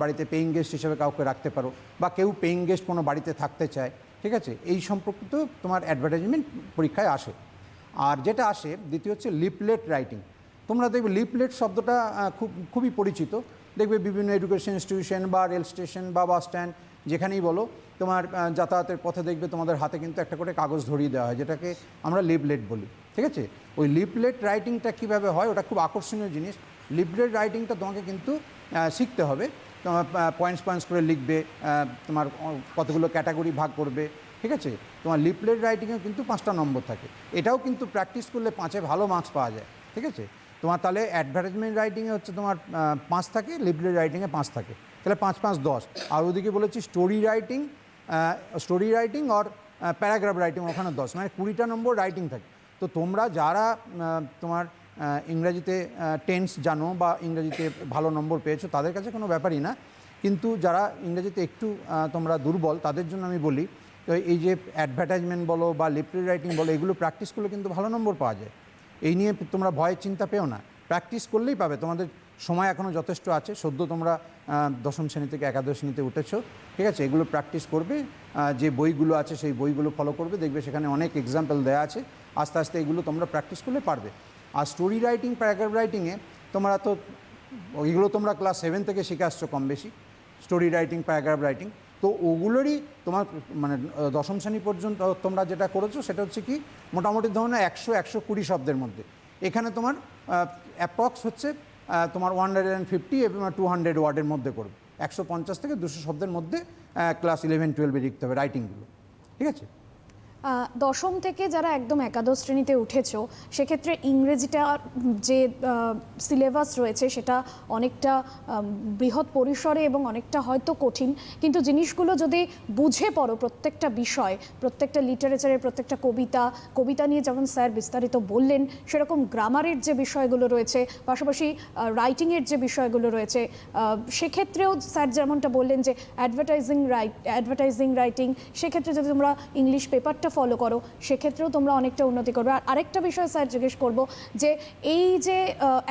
বাড়িতে পেইং গেস্ট হিসাবে কাউকে রাখতে পারো, বা কেউ পেইং গেস্ট কোনো বাড়িতে থাকতে চায়, ঠিক আছে। এই সম্পর্কিত তোমার অ্যাডভার্টাইজমেন্ট পরীক্ষায় আসে। আর যেটা আসে দ্বিতীয় হচ্ছে লিফলেট রাইটিং। তোমরা দেখবে লিফলেট শব্দটা খুবই পরিচিত, দেখবে বিভিন্ন এডুকেশন ইনস্টিটিউশন বা রেল স্টেশন বা বাস স্ট্যান্ড যেখানেই বলো, তোমার যাতায়াতের পথে দেখবে তোমাদের হাতে কিন্তু একটা করে কাগজ ধরিয়ে দেওয়া হয়, যেটাকে আমরা লিফলেট বলি, ঠিক আছে। ওই লিফলেট রাইটিংটা কীভাবে হয় ওটা খুব আকর্ষণীয় জিনিস। লিফলেট রাইটিংটা তোমাকে কিন্তু শিখতে হবে। তোমার পয়েন্টস করে লিখবে, তোমার কতগুলো ক্যাটাগরি ভাগ করবে, ঠিক আছে। তোমার লিফলেট রাইটিংয়েও কিন্তু 5টা নম্বর থাকে, এটাও কিন্তু প্র্যাকটিস করলে 5-এ ভালো মার্কস পাওয়া যায়, ঠিক আছে। তোমার তাহলে অ্যাডভার্টাইজমেন্ট রাইটিংয়ে হচ্ছে তোমার 5 থাকে, লিফলেট রাইটিংয়ে 5 থাকে, তাহলে 5-5 10। আর ওদিকে বলেছি স্টোরি রাইটিং আর প্যারাগ্রাফ রাইটিং, ওখানে 10, মানে 20টা নম্বর রাইটিং থাকে। তো তোমরা যারা তোমার ইংরাজিতে টেন্স জানো বা ইংরাজিতে ভালো নম্বর পেয়েছো তাদের কাছে কোনো ব্যাপারই না, কিন্তু যারা ইংরেজিতে একটু তোমরা দুর্বল তাদের জন্য আমি বলি, তো এই যে অ্যাডভার্টাইজমেন্ট বলো বা লিফলেট রাইটিং বলো, এগুলো প্র্যাকটিস করলে কিন্তু ভালো নম্বর পাওয়া যায়। এই নিয়ে তোমরা ভয়ের চিন্তা পেও না, প্র্যাকটিস করলেই পাবে। তোমাদের সময় এখনও যথেষ্ট আছে, সদ্য তোমরা 10ম শ্রেণী থেকে একাদশ শ্রেণীতে উঠেছো, ঠিক আছে। এগুলো প্র্যাকটিস করবে, যে বইগুলো আছে সেই বইগুলো ফলো করবে, দেখবে সেখানে অনেক এক্সাম্পল দেওয়া আছে। আস্তে আস্তে এগুলো তোমরা প্র্যাকটিস করলে পারবে। আর স্টোরি রাইটিং, প্যারাগ্রাফ রাইটিংয়ে তোমরা তো ওইগুলো তোমরা ক্লাস 7 থেকে শিখে আসছো কম বেশি, স্টোরি রাইটিং, প্যারাগ্রাফ রাইটিং। তো ওগুলোরই তোমার মানে 10ম শ্রেণী পর্যন্ত তোমরা যেটা করেছো সেটা হচ্ছে কি মোটামুটি ধরুন 100-120 শব্দের মধ্যে। এখানে তোমার অ্যাপ্রক্স হচ্ছে তোমার 150 এবং 200 ওয়ার্ডের মধ্যে করবে, 150 থেকে 200 শব্দের মধ্যে ক্লাস 11-12-এ লিখতে হবে রাইটিংগুলো, ঠিক আছে। 10ম থেকে যারা একদম একাদশ শ্রেণীতে উঠেছো সেক্ষেত্রে ইংরেজিটা যে সিলেবাস রয়েছে সেটা অনেকটা বৃহৎ পরিসরে এবং অনেকটা হয়তো কঠিন, কিন্তু জিনিসগুলো যদি বুঝে পড়ো, প্রত্যেকটা বিষয়, প্রত্যেকটা লিটারেচারের প্রত্যেকটা কবিতা নিয়ে যেমন স্যার বিস্তারিত বললেন, সেরকম গ্রামারের যে বিষয়গুলো রয়েছে, পাশাপাশি রাইটিংয়ের যে বিষয়গুলো রয়েছে, সেক্ষেত্রেও স্যার যেমনটা বললেন যে অ্যাডভার্টাইজিং রাইটিং, সেক্ষেত্রে যদি তোমরা ইংলিশ পেপারটা ফলো করো সেক্ষেত্রেও তোমরা অনেকটা উন্নতি করবে। আর আরেকটা বিষয় স্যার জিজ্ঞেস করব যে এই যে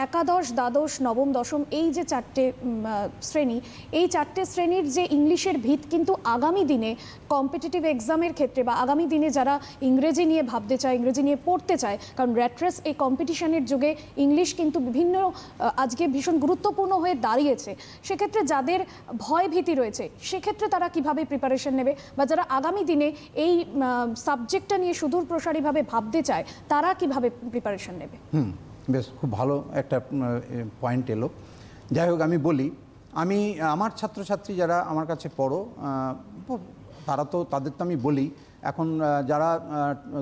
একাদশ, দ্বাদশ, নবম, দশম এই যে 4টে শ্রেণী, এই 4টে শ্রেণীর যে ইংলিশের ভিত কিন্তু আগামী দিনে কম্পিটিটিভ এক্সামের ক্ষেত্রে বা আগামী দিনে যারা ইংরেজি নিয়ে ভাবতে চায়, ইংরেজি নিয়ে পড়তে চায়, কারণ র্যাট রেস এই কম্পিটিশনের যুগে ইংলিশ কিন্তু বিভিন্ন আজকে ভীষণ গুরুত্বপূর্ণ হয়ে দাঁড়িয়েছে। সেক্ষেত্রে যাদের ভয় ভীতি রয়েছে সেক্ষেত্রে তারা কিভাবে প্রিপারেশন নেবে, বা যারা আগামী দিনে এই সাবজেক্টটা নিয়ে সুদূর প্রসারীভাবে ভাবতে চায় তারা কিভাবে প্রিপারেশন নেবে? বেশ খুব ভালো একটা পয়েন্ট এলো। যাই হোক, আমি বলি, আমার ছাত্রছাত্রী যারা আমার কাছে পড়ো, তারা তো তাদের তো আমি বলি, এখন যারা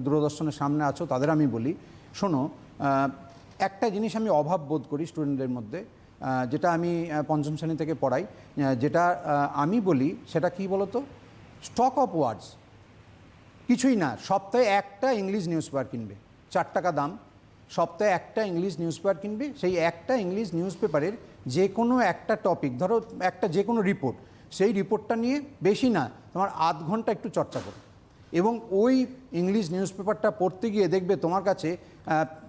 দূরদর্শনের সামনে আছো তাদের আমি বলি, শোনো, একটা জিনিস আমি অভাব বোধ করি স্টুডেন্টদের মধ্যে, যেটা আমি পঞ্চম শ্রেণী থেকে পড়াই, যেটা আমি বলি সেটা কি বলো তো, স্টক অফ ওয়ার্ডস। কিছুই না, সপ্তাহে একটা ইংলিশ নিউজ পেপার কিনবে, 4 টাকা দাম, সপ্তাহে একটা ইংলিশ নিউজ পেপার কিনবে। সেই একটা ইংলিশ নিউজ পেপারের যে কোনো একটা টপিক, ধরো একটা যে কোনো রিপোর্ট, সেই রিপোর্টটা নিয়ে বেশি না তোমার আধ ঘন্টা একটু চর্চা করো, এবং ওই ইংলিশ নিউজ পেপারটা পড়তে গিয়ে দেখবে তোমার কাছে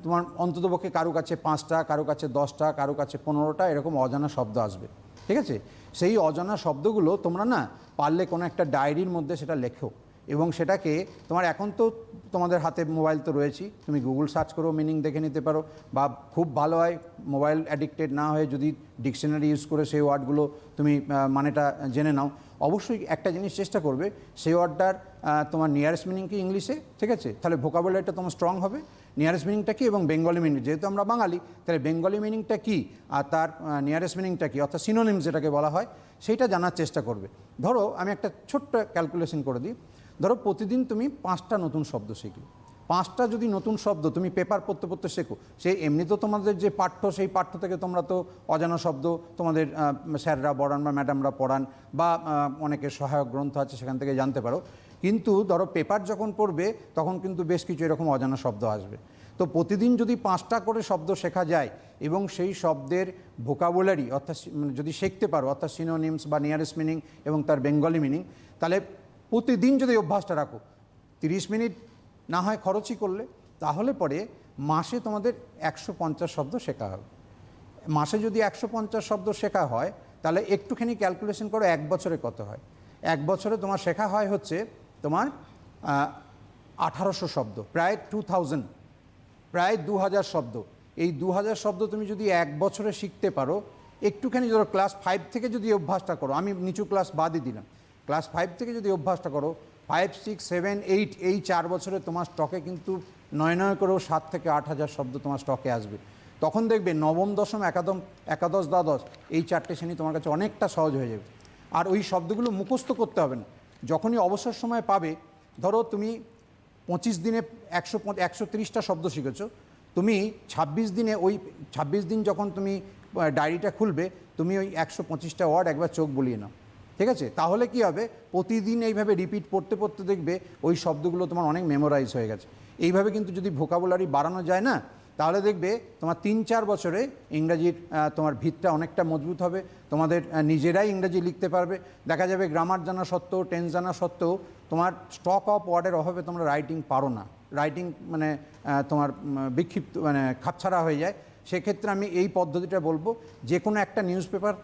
তোমার অন্ততপক্ষে কারো কাছে 5টা, কারো কাছে 10টা, কারো কাছে 15টা এরকম অজানা শব্দ আসবে। ঠিক আছে, সেই অজানা শব্দগুলো তোমরা না পারলে কোনো একটা ডায়েরির মধ্যে সেটা লেখো, এবং সেটাকে তোমার, এখন তো তোমাদের হাতে মোবাইল তো রয়েছেই, তুমি গুগল সার্চ করো, মিনিং দেখে নিতে পারো, বা খুব ভালো হয় মোবাইল অ্যাডিক্টেড না হয়ে যদি ডিকশনারি ইউজ করে সেই ওয়ার্ডগুলো তুমি মানেটা জেনে নাও। অবশ্যই একটা জিনিস চেষ্টা করবে, সেই ওয়ার্ডটার তোমার নিয়ারেস্ট মিনিং কি ইংলিশে, ঠিক আছে, তাহলে ভোকাবুলারিটা তোমার স্ট্রং হবে। নিয়ারেস্ট মিনিংটা কি, এবং বেঙ্গলি মিনিং, যেহেতু আমরা বাঙালি তাহলে বেঙ্গলি মিনিংটা কি আর তার নিয়ারেস্ট মিনিংটা কি, অর্থাৎ সিনোনিমস যেটাকে বলা হয়, সেইটা জানার চেষ্টা করবে। ধরো আমি একটা ছোট্ট ক্যালকুলেশন করে দিই, ধরো প্রতিদিন তুমি 5টা নতুন শব্দ শিখলে, 5টা যদি নতুন শব্দ তুমি পেপার পড়তে পড়তে শেখো, সেই এমনি তো তোমাদের যে পাঠ্য, সেই পাঠ্য থেকে তোমরা তো অজানা শব্দ তোমাদের স্যাররা পড়ান বা ম্যাডামরা পড়ান, বা অনেকের সহায়ক গ্রন্থ আছে সেখান থেকে জানতে পারো। কিন্তু ধরো পেপার যখন পড়বে তখন কিন্তু বেশ কিছু এরকম অজানা শব্দ আসবে। তো প্রতিদিন যদি 5টা করে শব্দ শেখা যায়, এবং সেই শব্দের ভোকাবুলারি অর্থাৎ যদি শিখতে পারো, অর্থাৎ সিনোনিমস বা নিয়ারেস্ট মিনিং এবং তার বেঙ্গলি মিনিং, তাহলে প্রতিদিন যদি অভ্যাসটা রাখো, 30 মিনিট না হয় খরচই করলে, তাহলে পরে মাসে তোমাদের 150 শব্দ শেখা হবে। মাসে যদি 150 শব্দ শেখা হয়, তাহলে একটুখানি ক্যালকুলেশন করো 1 বছরে কত হয়। 1 বছরে তোমার শেখা হয় হচ্ছে তোমার 1800 শব্দ, প্রায় 2000, প্রায় 2000 শব্দ। এই 2000 শব্দ তুমি যদি 1 বছরে শিখতে পারো, একটুখানি ধরো ক্লাস 5 থেকে যদি অভ্যাসটা করো, আমি নিচু ক্লাস বাদই দিলাম, ক্লাস 5 থেকে যদি অভ্যাসটা করো, 5, 6, 7, 8 এই 4 বছরে তোমার স্টকে কিন্তু 9 করেও 7 থেকে 8,000 শব্দ তোমার স্টকে আসবে। তখন দেখবে নবম, দশম, একাদশ, দ্বাদশ এই 4টে শ্রেণী তোমার কাছে অনেকটা সহজ হয়ে যাবে। আর ওই শব্দগুলো মুখস্থ করতে হবে না, যখনই অবসর সময় পাবে, ধরো তুমি 25 দিনে 130টা শব্দ শিখেছো, তুমি 26 দিনে, ওই 26 দিন যখন তুমি ডায়েরিটা খুলবে, তুমি ওই 125টা ওয়ার্ড একবার চোখ বুলিয়ে নাও, ঠিক আছে? তাহলে কি হবে, প্রতিদিন এইভাবে রিপিট পড়তে পড়তে দেখবে ওই শব্দগুলো তোমার অনেক মেমোরাইজ হয়ে গেছে। এইভাবে কিন্তু যদি ভোকাবুলারি বাড়ানো যায় না, তাহলে দেখবে তোমার 3-4 বছরে ইংরাজির তোমার ভিতটা অনেকটা মজবুত হবে, তোমাদের নিজেরাই ইংরাজি লিখতে পারবে। দেখা যাবে গ্রামার জানা সত্ত্বেও, টেন্স জানা সত্ত্বেও তোমার স্টক অফ ওয়ার্ডের অভাবে তোমরা রাইটিং পারো না, রাইটিং মানে তোমার বিক্ষিপ্ত, মানে খাপছাড়া হয়ে যায়। সেক্ষেত্রে আমি এই পদ্ধতিটা বলবো, যে কোনো একটা নিউজ পেপার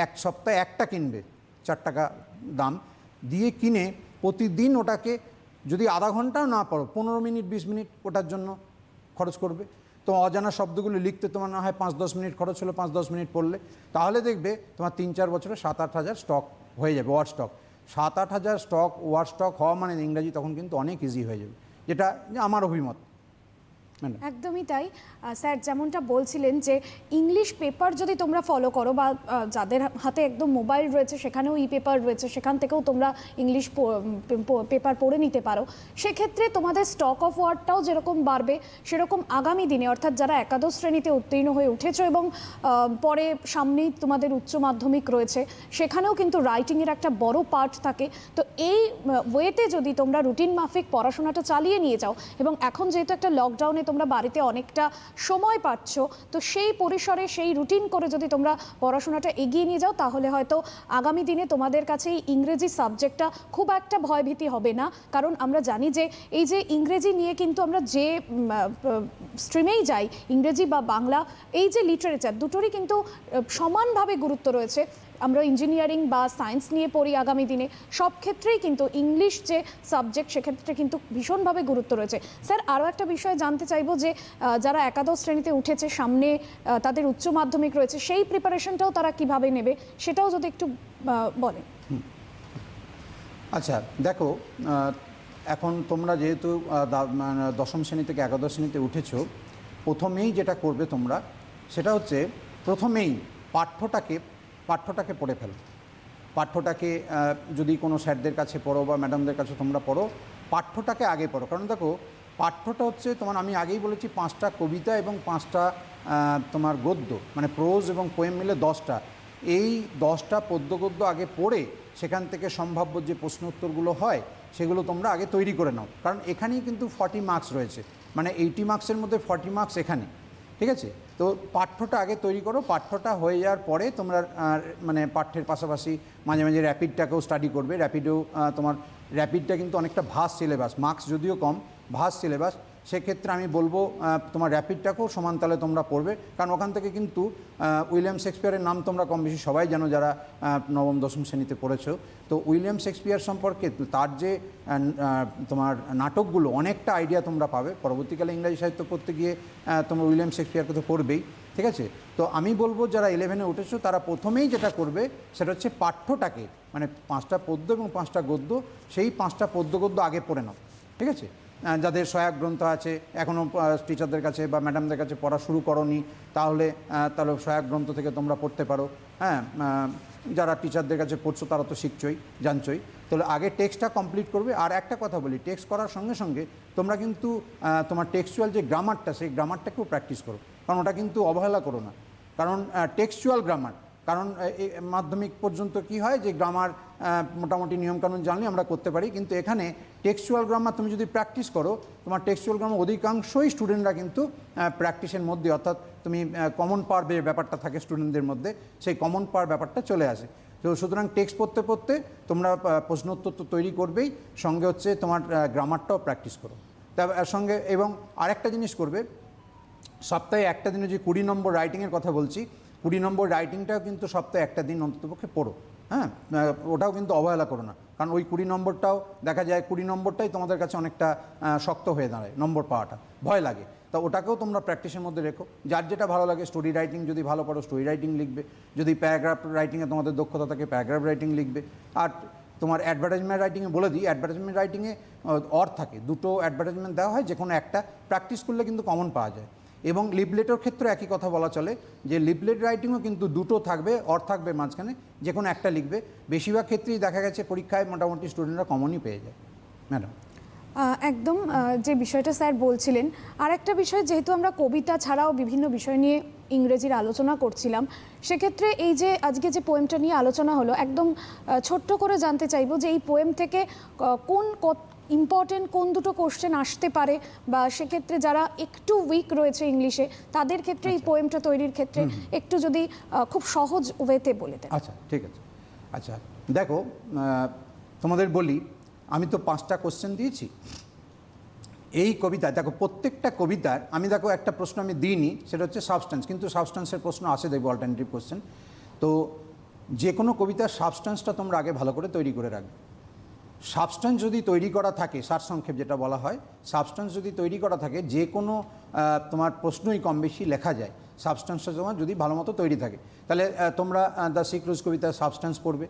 1 সপ্তাহে একটা কিনবে, 4 টাকা দাম দিয়ে কিনে প্রতিদিন ওটাকে যদি আধা ঘন্টাও না পড়ো, 15 মিনিট 20 মিনিট ওটার জন্য খরচ করবে। তো অজানা শব্দগুলো লিখতে তোমার না হয় 5-10 মিনিট খরচ হলো, 5-10 মিনিট পড়লে, তাহলে দেখবে তোমার 3-4 বছরে 7-8 হাজার স্টক হয়ে যাবে, ওয়ার্ড স্টক। 7-8 হাজার স্টক, ওয়ার্ড স্টক হওয়া মানে ইংরাজি তখন কিন্তু অনেক ইজি হয়ে যাবে, যেটা আমার অভিমত। একদমই তাই স্যার, যেমনটা বলছিলেন যে ইংলিশ পেপার যদি তোমরা ফলো করো, বা যাদের হাতে একদম মোবাইল রয়েছে সেখানেও ই পেপার রয়েছে, সেখান থেকেও তোমরা ইংলিশ পেপার পড়ে নিতে পারো, সেক্ষেত্রে তোমাদের স্টক অফ ওয়ার্ডটাও যেরকম বাড়বে, সেরকম আগামী দিনে, অর্থাৎ যারা একাদশ শ্রেণীতে উত্তীর্ণ হয়ে উঠেছো এবং পরে সামনেই তোমাদের উচ্চ মাধ্যমিক রয়েছে, সেখানেও কিন্তু রাইটিংয়ের একটা বড় পার্ট থাকে। তো এই ওয়েতে যদি তোমরা রুটিন মাফিক পড়াশোনাটা চালিয়ে নিয়ে যাও, এবং এখন যেহেতু একটা লকডাউনে তোমরা বাড়িতে অনেকটা সময় পাচ্ছ, তো সেই পরিসরে সেই রুটিন করে যদি তোমরা পড়াশোনাটা এগিয়ে নিয়ে যাও, তাহলে হয়তো আগামী দিনে তোমাদের কাছে এই ইংরেজি সাবজেক্টটা খুব একটা ভয়ভীতি হবে না। কারণ আমরা জানি যে এই যে ইংরেজি নিয়ে কিন্তু আমরা যে স্ট্রিমেই যাই, ইংরেজি বা বাংলা, এই যে লিটারেচার দুটোরই কিন্তু সমানভাবে গুরুত্ব রয়েছে। আমরা ইঞ্জিনিয়ারিং বা সায়েন্স নিয়ে পড়ি, আগামী দিনে সব ক্ষেত্রেই কিন্তু ইংলিশ যে সাবজেক্ট, সেক্ষেত্রে কিন্তু ভীষণভাবে গুরুত্ব রয়েছে। স্যার, আরও একটা বিষয় জানতে চাইবো যে যারা একাদশ শ্রেণীতে উঠেছে, সামনে তাদের উচ্চ মাধ্যমিক রয়েছে, সেই প্রিপারেশনটাও তারা কিভাবে নেবে, সেটাও যদি একটু বলেন। আচ্ছা, দেখো, এখন তোমরা যেহেতু দশম শ্রেণী থেকে একাদশ শ্রেণীতে উঠেছো, প্রথমেই যেটা করবে তোমরা সেটা হচ্ছে প্রথমেই পাঠ্যটাকে পড়ে ফেলো। পাঠ্যটাকে যদি কোনো স্যারদের কাছে পড়ো বা ম্যাডামদের কাছে তোমরা পড়ো, পাঠ্যটাকে আগে পড়ো। কারণ দেখো পাঠ্যটা হচ্ছে তোমার, আমি আগেই বলেছি 5টা কবিতা এবং 5টা তোমার গদ্য, মানে প্রোজ এবং পোয়েম মিলে 10টা। এই 10টা পদ্য গদ্য আগে পড়ে সেখান থেকে সম্ভাব্য যে প্রশ্ন উত্তরগুলো হয় সেগুলো তোমরা আগে তৈরি করে নাও। কারণ এখানেই কিন্তু 40 মার্কস রয়েছে, মানে 80 মার্কসের মধ্যে 40 মার্কস এখানে, ঠিক আছে? তো পাঠ্যটা আগে তৈরি করো। পাঠ্যটা হয়ে যাওয়ার পরে তোমরা মানে পাঠ্যের পাশাপাশি মাঝে মাঝে র্যাপিডটাকেও স্টাডি করবে। তোমার র্যাপিডটা কিন্তু অনেকটা ভাস্ট সিলেবাস, মার্কস যদিও কম, ভাস্ট সিলেবাস। সেক্ষেত্রে আমি বলবো তোমার র্যাপিডটাকেও সমান তালে তোমরা পড়বে, কারণ ওখান থেকে কিন্তু উইলিয়াম শেক্সপিয়ারের নাম তোমরা কম বেশি সবাই জানো যারা নবম দশম শ্রেণীতে পড়েছো। তো উইলিয়াম শেক্সপিয়ার সম্পর্কে তার যে তোমার নাটকগুলো অনেকটা আইডিয়া তোমরা পাবে। পরবর্তীকালে ইংরাজি সাহিত্য পড়তে গিয়ে তোমরা উইলিয়াম শেক্সপিয়ারকে তো পড়বেই, ঠিক আছে? তো আমি বলবো যারা 11-এ উঠেছো তারা প্রথমেই যেটা করবে সেটা হচ্ছে পাঠ্যটাকে, মানে 5টা পদ্য এবং 5টা গদ্য, সেই 5টা পদ্য গদ্য আগে পড়ে নাও, ঠিক আছে? যাদের সহায়ক গ্রন্থ আছে, এখনও টিচারদের কাছে বা ম্যাডামদের কাছে পড়া শুরু করোনি, তাহলে সহায়ক গ্রন্থ থেকে তোমরা পড়তে পারো। হ্যাঁ, যারা টিচারদের কাছে পড়ছো তারা তো শিখছই, জানছই। তাহলে আগে টেক্সটটা কমপ্লিট করবে। আর একটা কথা বলি, টেক্সট করার সঙ্গে সঙ্গে তোমরা কিন্তু তোমার টেক্সচুয়াল যে গ্রামারটা, সেই গ্রামারটাকেও প্র্যাকটিস করো, কারণ ওটা কিন্তু অবহেলা করো না। কারণ টেক্সচুয়াল গ্রামার, কারণ মাধ্যমিক পর্যন্ত কি হয় যে গ্রামার মোটামুটি নিয়মকানুন জানলে আমরা করতে পারি, কিন্তু এখানে টেক্সচুয়াল গ্রামার তুমি যদি প্র্যাকটিস করো, তোমার টেক্সচুয়াল গ্রামার অধিকাংশই স্টুডেন্টরা কিন্তু প্র্যাকটিসের মধ্যে, অর্থাৎ তুমি কমন পাওয়ার ব্যাপারটা থাকে স্টুডেন্টদের মধ্যে, সেই কমন পাওয়ার ব্যাপারটা চলে আসে। তো সুতরাং টেক্সট পড়তে পড়তে তোমরা প্রশ্নোত্তর তো তৈরি করবেই, সঙ্গে হচ্ছে তোমার গ্রামারটাও প্র্যাকটিস করো তার সঙ্গে। এবং আরেকটা জিনিস করবে, সপ্তাহে একটা দিনে যে 20 নম্বর রাইটিংয়ের কথা বলছি, 20 নম্বর রাইটিংটাও কিন্তু সপ্তাহে একটা দিন অন্ততপক্ষে পড়ো। হ্যাঁ, ওটাও কিন্তু অবহেলা করো না, কারণ ওই 20 নম্বরটাও দেখা যায় 20 নম্বরটাই তোমাদের কাছে অনেকটা শক্ত হয়ে দাঁড়ায়, নম্বর পাওয়াটা ভয় লাগে। তা ওটাকেও তোমরা প্র্যাকটিসের মধ্যে রেখো। যার যেটা ভালো লাগে, স্টোরি রাইটিং যদি ভালো পারো স্টোরি রাইটিং লিখবে, যদি প্যারাগ্রাফ রাইটিংয়ে তোমাদের দক্ষতা থাকে প্যারাগ্রাফ রাইটিং লিখবে। আর তোমার অ্যাডভার্টাইজমেন্ট রাইটিংয়ে বলে দিই, অ্যাডভার্টাইজমেন্ট রাইটিংয়ে অর থাকে, দুটো অ্যাডভার্টাইজমেন্ট দেওয়া হয়, যে কোনো একটা প্র্যাকটিস করলে কিন্তু কমন পাওয়া যায়। এবং লিফলেটের ক্ষেত্রে একই কথা বলা চলে, যে লিফলেট রাইটিংও কিন্তু দুটো থাকবে, অর থাকবে মাঝখানে, যে কোনো একটা লিখবে। বেশিরভাগ ক্ষেত্রেই দেখা গেছে পরীক্ষায় মোটামুটি স্টুডেন্টরা কমনই পেয়ে যায়। ম্যাডাম একদম যে বিষয়টা স্যার বলছিলেন, আর একটা বিষয়, যেহেতু আমরা কবিতা ছাড়াও বিভিন্ন বিষয় নিয়ে ইংরেজির আলোচনা করছিলাম, সেক্ষেত্রে এই যে আজকে যে পোয়েমটা নিয়ে আলোচনা হলো, একদম ছোট্ট করে জানতে চাইবো যে এই পোয়েম থেকে কোন ইম্পর্টেন্ট কোন দুটো কোশ্চেন আসতে পারে, বা সেক্ষেত্রে যারা একটু উইক রয়েছে ইংলিশে তাদের ক্ষেত্রে এই পোয়েমটা তৈরির ক্ষেত্রে একটু যদি খুব সহজ ওয়েতে বলে দেন। আচ্ছা, ঠিক আছে। আচ্ছা দেখো, তোমাদের বলি, আমি তো 5টা কোশ্চেন দিয়েছি এই কবিতা। দেখো প্রত্যেকটা কবিতার আমি দেখো একটা প্রশ্ন আমি দিইনি, সেটা হচ্ছে সাবস্টেন্স, কিন্তু সাবস্টেন্সের প্রশ্ন আসে দেখবো, অল্টারনেটিভ কোশ্চেন। তো যে কোনো কবিতার সাবস্টেন্সটা তোমরা আগে ভালো করে তৈরি করে রাখবে। সাবস্টেন্স যদি তৈরি করা থাকে, সারসংক্ষেপ যেটা বলা হয়, সাবস্টেন্স যদি তৈরি করা থাকে, যে কোনো তোমার প্রশ্নই কম বেশি লেখা যায়। সাবস্টেন্সটা তোমার যদি ভালো মতো তৈরি থাকে, তাহলে তোমরা দ্য সিক রোজ কবিতার সাবস্টেন্স পড়বে।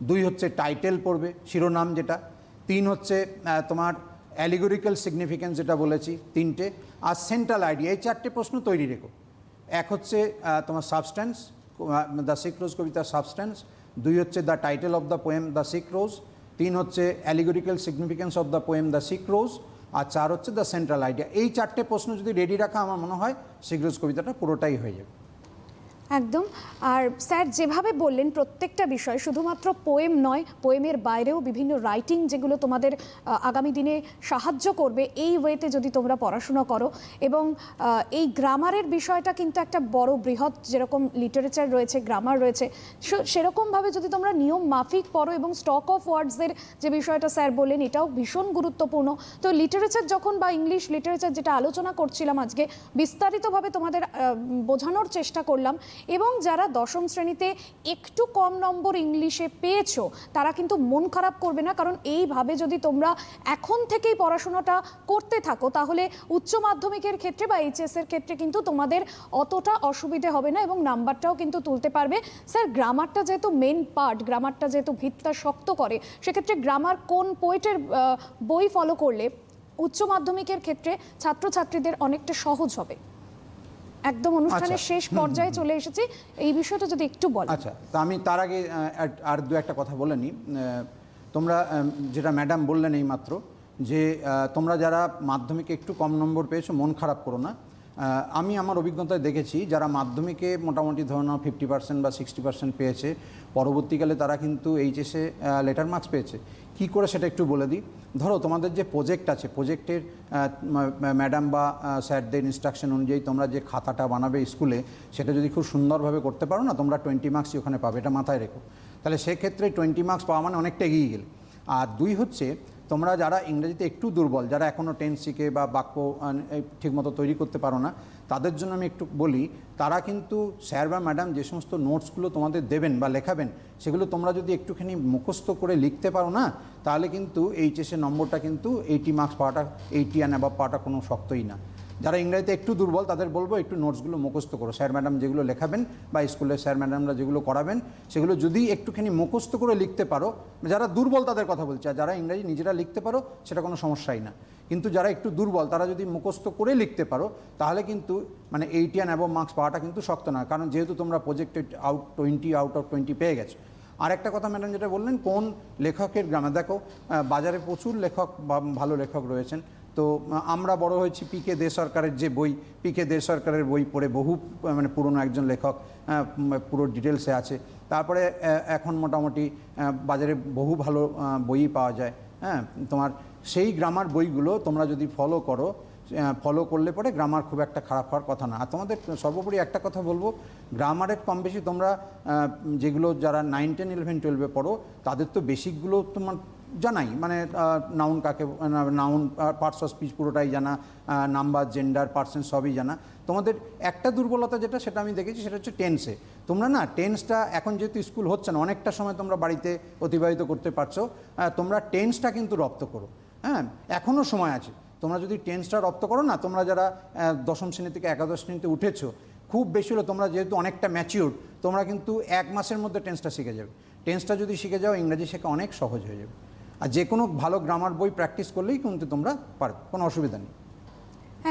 2 হচ্ছে টাইটেল পড়বে, শিরোনাম যেটা। 3 হচ্ছে তোমার অ্যালিগোরিক্যাল সিগনিফিকেন্স যেটা বলেছি 3টে, আর সেন্ট্রাল আইডিয়া, এই 4টে প্রশ্ন তৈরি রেখো। 1 হচ্ছে তোমার সাবস্টেন্স, দ্য সিক রোজ কবিতার সাবস্টেন্স। 2 হচ্ছে the title of the poem the sick rose. 3 হচ্ছে allegorical significance of the poem the sick rose. আর 4 হচ্ছে দ্য সেন্ট্রাল আইডিয়া। এই 4টে প্রশ্ন যদি রেডি রাখা, আমার মনে হয় সিক রোজ কবিতাটা পুরোটাই হয়ে যাবে। একদম। আর স্যার যেভাবে বললেন, প্রত্যেকটা বিষয় শুধুমাত্র পোয়েম নয়, পোয়েমের বাইরেও বিভিন্ন রাইটিং যেগুলো তোমাদের আগামী দিনে সাহায্য করবে এই ওয়েতে যদি তোমরা পড়াশোনা করো। এবং এই গ্রামারের বিষয়টা কিন্তু একটা বড় বৃহৎ, যেরকম লিটারেচার রয়েছে, গ্রামার রয়েছে, সেরকমভাবে যদি তোমরা নিয়ম মাফিক পড়ো, এবং স্টক অফ ওয়ার্ডসের যে বিষয়টা স্যার বললেন, এটাও ভীষণ গুরুত্বপূর্ণ। তো লিটারেচার যখন, বা ইংলিশ লিটারেচার যেটা আলোচনা করছিলাম আজকে, বিস্তারিতভাবে তোমাদের বোঝানোর চেষ্টা করলাম। এবং যারা দশম শ্রেণীতে একটু কম নম্বর ইংলিশে পেয়েছো, তারা কিন্তু মন খারাপ করবে না, কারণ এইভাবে যদি তোমরা এখন থেকেই পড়াশোনাটা করতে থাকো, তাহলে উচ্চ মাধ্যমিকের ক্ষেত্রে বা এইচএস এর ক্ষেত্রে কিন্তু তোমাদের অতটা অসুবিধে হবে না, এবং নাম্বারটাও কিন্তু তুলতে পারবে। স্যার, গ্রামারটা যেহেতু মেন পার্ট, গ্রামারটা যেহেতু ভিতটা শক্ত করে, সেক্ষেত্রে গ্রামার কোন পোয়েটের বই ফলো করলে উচ্চ মাধ্যমিকের ক্ষেত্রে ছাত্রছাত্রীদের অনেকটা সহজ হবে? একদম অনুষ্ঠানের আচ্ছা। শেষ পর্যায়ে চলে এসেছি, এই বিষয়টা যদি একটু বলেন। আচ্ছা, তা আমি তার আগে আর দু একটা কথা বলে নিই। তোমরা যেটা ম্যাডাম বললেন এই মাত্র, যে তোমরা যারা মাধ্যমিকে একটু কম নম্বর পেয়েছো মন খারাপ করো না। আমি আমার অভিজ্ঞতায় দেখেছি যারা মাধ্যমিকে মোটামুটি ধরে নাও 50% বা 60% পেয়েছে, পরবর্তীকালে তারা কিন্তু এইচএসে লেটার মার্কস পেয়েছে। কি করে সেটা একটু বলে দিই। ধরো তোমাদের যে প্রজেক্ট আছে, প্রজেক্টের ম্যাডাম বা স্যারদের ইনস্ট্রাকশন অনুযায়ী তোমরা যে খাতাটা বানাবে স্কুলে, সেটা যদি খুব সুন্দরভাবে করতে পারো না, তোমরা 20 মার্কসই ওখানে পাবে, এটা মাথায় রেখো। তাহলে সেক্ষেত্রে 20 মার্কস পাওয়া মানে অনেকটা এগিয়ে গেলে। আর দুই হচ্ছে, তোমরা যারা ইংরেজিতে একটু দুর্বল, যারা এখনও টেন্স শিখে বা বাক্য ঠিকমতো তৈরি করতে পারো না, তাদের জন্য আমি একটু বলি, তারা কিন্তু স্যার বা ম্যাডাম যে সমস্ত নোটসগুলো তোমাদের দেবেন বা লেখাবেন, সেগুলো তোমরা যদি একটুখানি মুখস্থ করে লিখতে পারো না, তাহলে কিন্তু এইচএসের নম্বরটা কিন্তু 80 মার্কস পাওয়াটা, 80 অ্যান্ড অ্যাবাভ পাওয়াটা কোনো শক্তই না। যারা ইংরেজিতে একটু দুর্বল তাদের বলবো একটু নোটসগুলো মুখস্থ করো। স্যার ম্যাডাম যেগুলো লেখাবেন বা স্কুলের স্যার ম্যাডামরা যেগুলো করাবেন, সেগুলো যদি একটুখানি মুখস্থ করে লিখতে পারো, যারা দুর্বল তাদের কথা বলছি, আর যারা ইংরেজি নিজেরা লিখতে পারো সেটা কোনো সমস্যাই না। কিন্তু যারা একটু দুর্বল তারা যদি মুখস্থ করে লিখতে পারো, তাহলে কিন্তু মানে 80 অ্যান্ড অ্যাবভ মার্কস পাওয়াটা কিন্তু শক্ত না, কারণ যেহেতু তোমরা প্রজেক্টেড 20 আউট অফ 20 পেয়ে গেছো। আর একটা কথা ম্যাডাম যেটা বললেন, কোন লেখকের গ্রামে, দেখো বাজারে প্রচুর লেখক বা ভালো লেখক রয়েছেন। তো আমরা বড় হয়েছি পিকে দে সরকারের যে বই, পিকে দে সরকারের বই পড়ে, বহু মানে পুরনো একজন লেখক, পুরো ডিটেলসে আছে। তারপরে এখন মোটামুটি বাজারে বহু ভালো বই পাওয়া যায়। হ্যাঁ, তোমার সেই গ্রামার বইগুলো তোমরা যদি ফলো করলে পরে গ্রামার খুব একটা খারাপ হওয়ার কথা না। আর তোমাদের সর্বোপরি একটা কথা বলবো, গ্রামারের কম বেশি তোমরা যেগুলো যারা 9, 10, 11, 12-এ পড়ো, তাদের তো বেসিকগুলো তোমার জানাই, মানে নাউন কাকে, নাউন, পার্টস অফ স্পিচ পুরোটাই জানা, নাম্বার, জেন্ডার, পার্সেন্ট সবই জানা। তোমাদের একটা দুর্বলতা যেটা, সেটা আমি দেখেছি, সেটা হচ্ছে টেন্সে। তোমরা না টেন্সটা, এখন যেহেতু স্কুল হচ্ছে না, অনেকটা সময় তোমরা বাড়িতে অতিবাহিত করতে পারছো, তোমরা টেন্সটা কিন্তু রপ্ত করো। হ্যাঁ, এখনও সময় আছে। তোমরা যদি টেন্সটা রপ্ত করো না, তোমরা যারা 10ম শ্রেণী থেকে একাদশ শ্রেণীতে উঠেছো, খুব বেশি হলো তোমরা যেহেতু অনেকটা ম্যাচিউর, তোমরা কিন্তু 1 মাসের মধ্যে টেন্সটা শিখে যাবে। টেন্সটা যদি শিখে যাও, ইংরেজি শেখা অনেক সহজ হয়ে যাবে। আর যে কোনো ভালো গ্রামার বই প্র্যাকটিস করলেই কিন্তু তোমরা পারবে, কোনো অসুবিধা নেই।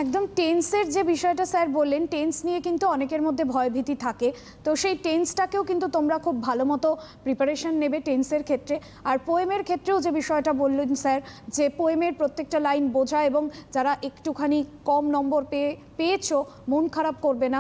একদম টেন্সের যে বিষয়টা স্যার বললেন, টেন্স নিয়ে কিন্তু অনেকের মধ্যে ভয়ভীতি থাকে, তো সেই টেন্সটাকেও কিন্তু তোমরা খুব ভালো মতো প্রিপারেশন নেবে টেন্সের ক্ষেত্রে। আর পোয়েমের ক্ষেত্রেও যে বিষয়টা বললেন স্যার, যে পোয়েমের প্রত্যেকটা লাইন বোঝা, এবং যারা একটুখানি কম নম্বর পেয়েছো মন খারাপ করবে না।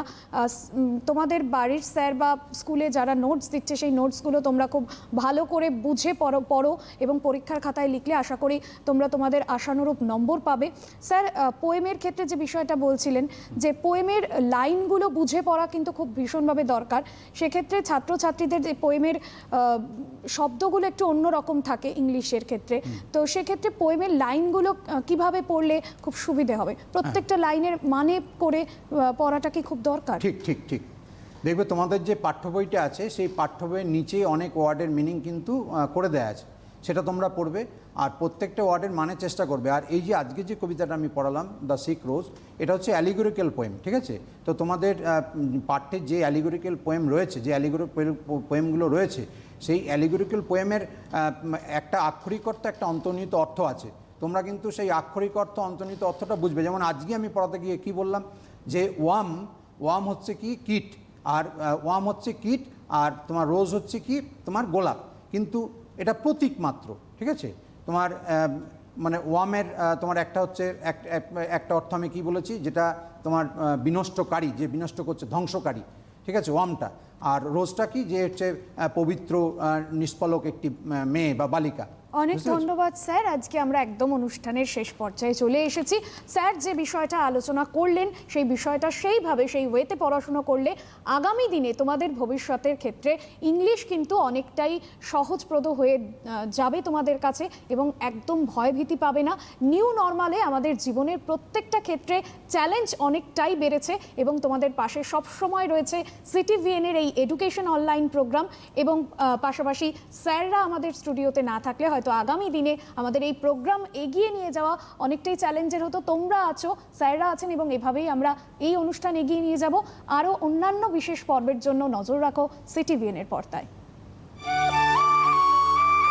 তোমাদের বাড়ির স্যার বা স্কুলে যারা নোটস দিচ্ছে, সেই নোটসগুলো তোমরা খুব ভালো করে বুঝে পড়ো এবং পরীক্ষার খাতায় লিখলে আশা করি তোমরা তোমাদের আশানুরূপ নম্বর পাবে। স্যার, পোয়েমের ক্ষেত্রে যে বিষয়টা বলছিলেন, যে পোয়েমের লাইনগুলো বুঝে পড়া কিন্তু খুব ভীষণভাবে দরকার। সেক্ষেত্রে ছাত্রছাত্রীদের যে পোয়েমের শব্দগুলো একটু অন্যরকম থাকে ইংলিশের ক্ষেত্রে, তো সেক্ষেত্রে পোয়েমের লাইনগুলো কিভাবে পড়লে খুব সুবিধে হবে? প্রত্যেকটা লাইনের মানে করে পড়াটা কি খুব দরকার? ঠিক ঠিক ঠিক দেখবে, তোমাদের যে পাঠ্য বইটা আছে, সেই পাঠ্য বইয়ের নিচে অনেক ওয়ার্ডের মিনিং কিন্তু করে দেওয়া আছে, সেটা তোমরা পড়বে আর প্রত্যেকটা ওয়ার্ডের মানে চেষ্টা করবে। আর এই যে আজকে যে কবিতাটা আমি পড়ালাম, দ্য সিক রোজ, এটা হচ্ছে অ্যালিগোরিক্যাল পোয়েম, ঠিক আছে? তো তোমাদের পাঠ্যের যে অ্যালিগোরিক্যাল পোয়েম রয়েছে, যে অ্যালিগোরিক্যাল পোয়েমগুলো রয়েছে, সেই অ্যালিগোরিক্যাল পোয়েমের একটা আক্ষরিক অর্থ, একটা অন্তর্নিহিত অর্থ আছে। তোমরা কিন্তু সেই আক্ষরিক অর্থ, অন্তর্নিহিত অর্থটা বুঝবে। যেমন আজকে আমি পড়াতে গিয়ে কি বললাম, যে ওয়াম হচ্ছে কি কিট, আর ওয়াম হচ্ছে কিট, আর তোমার রোজ হচ্ছে কি তোমার গোলাপ, কিন্তু এটা প্রতীক মাত্র, ঠিক আছে? তোমার মানে ওয়ামের তোমার একটা হচ্ছে একটা অর্থ আমি কি বলেছি, যেটা তোমার বিনষ্টকারী, যে বিনষ্ট করছে, ধ্বংসকারী, ঠিক আছে, ওয়ামটা। আর রোজটা কি, যে হচ্ছে পবিত্র নিষ্পলক একটি মেয়ে বা বালিকা। অনেক ধন্যবাদ স্যার। আজকে আমরা একদম অনুষ্ঠানের শেষ পর্যায়ে চলে এসেছি। স্যার যে বিষয়টা আলোচনা করলেন, সেই বিষয়টা সেইভাবে, সেই ওয়েতে পড়াশুনো করলে আগামী দিনে তোমাদের ভবিষ্যতের ক্ষেত্রে ইংলিশ কিন্তু অনেকটাই সহজপ্রদ হয়ে যাবে তোমাদের কাছে, এবং একদম ভয়ভীতি পাবে না। নিউ নর্মালে আমাদের জীবনের প্রত্যেকটা ক্ষেত্রে চ্যালেঞ্জ অনেকটাই বেড়েছে, এবং তোমাদের পাশে সবসময় রয়েছে সিটিভিএনের এই এডুকেশন অনলাইন প্রোগ্রাম, এবং পাশাপাশি স্যাররা আমাদের স্টুডিওতে না থাকলে হয়তো আগামী দিনে আমাদের এই প্রোগ্রাম এগিয়ে নিয়ে যাওয়া অনেকটাই চ্যালেঞ্জের হতো। তোমরা আছো, স্যাররা আছেন, এবং এভাবেই আমরা এই অনুষ্ঠান এগিয়ে নিয়ে যাব। আরও অন্যান্য বিশেষ পর্বের জন্য নজর রাখো সিটিভিএনের পর্দায়।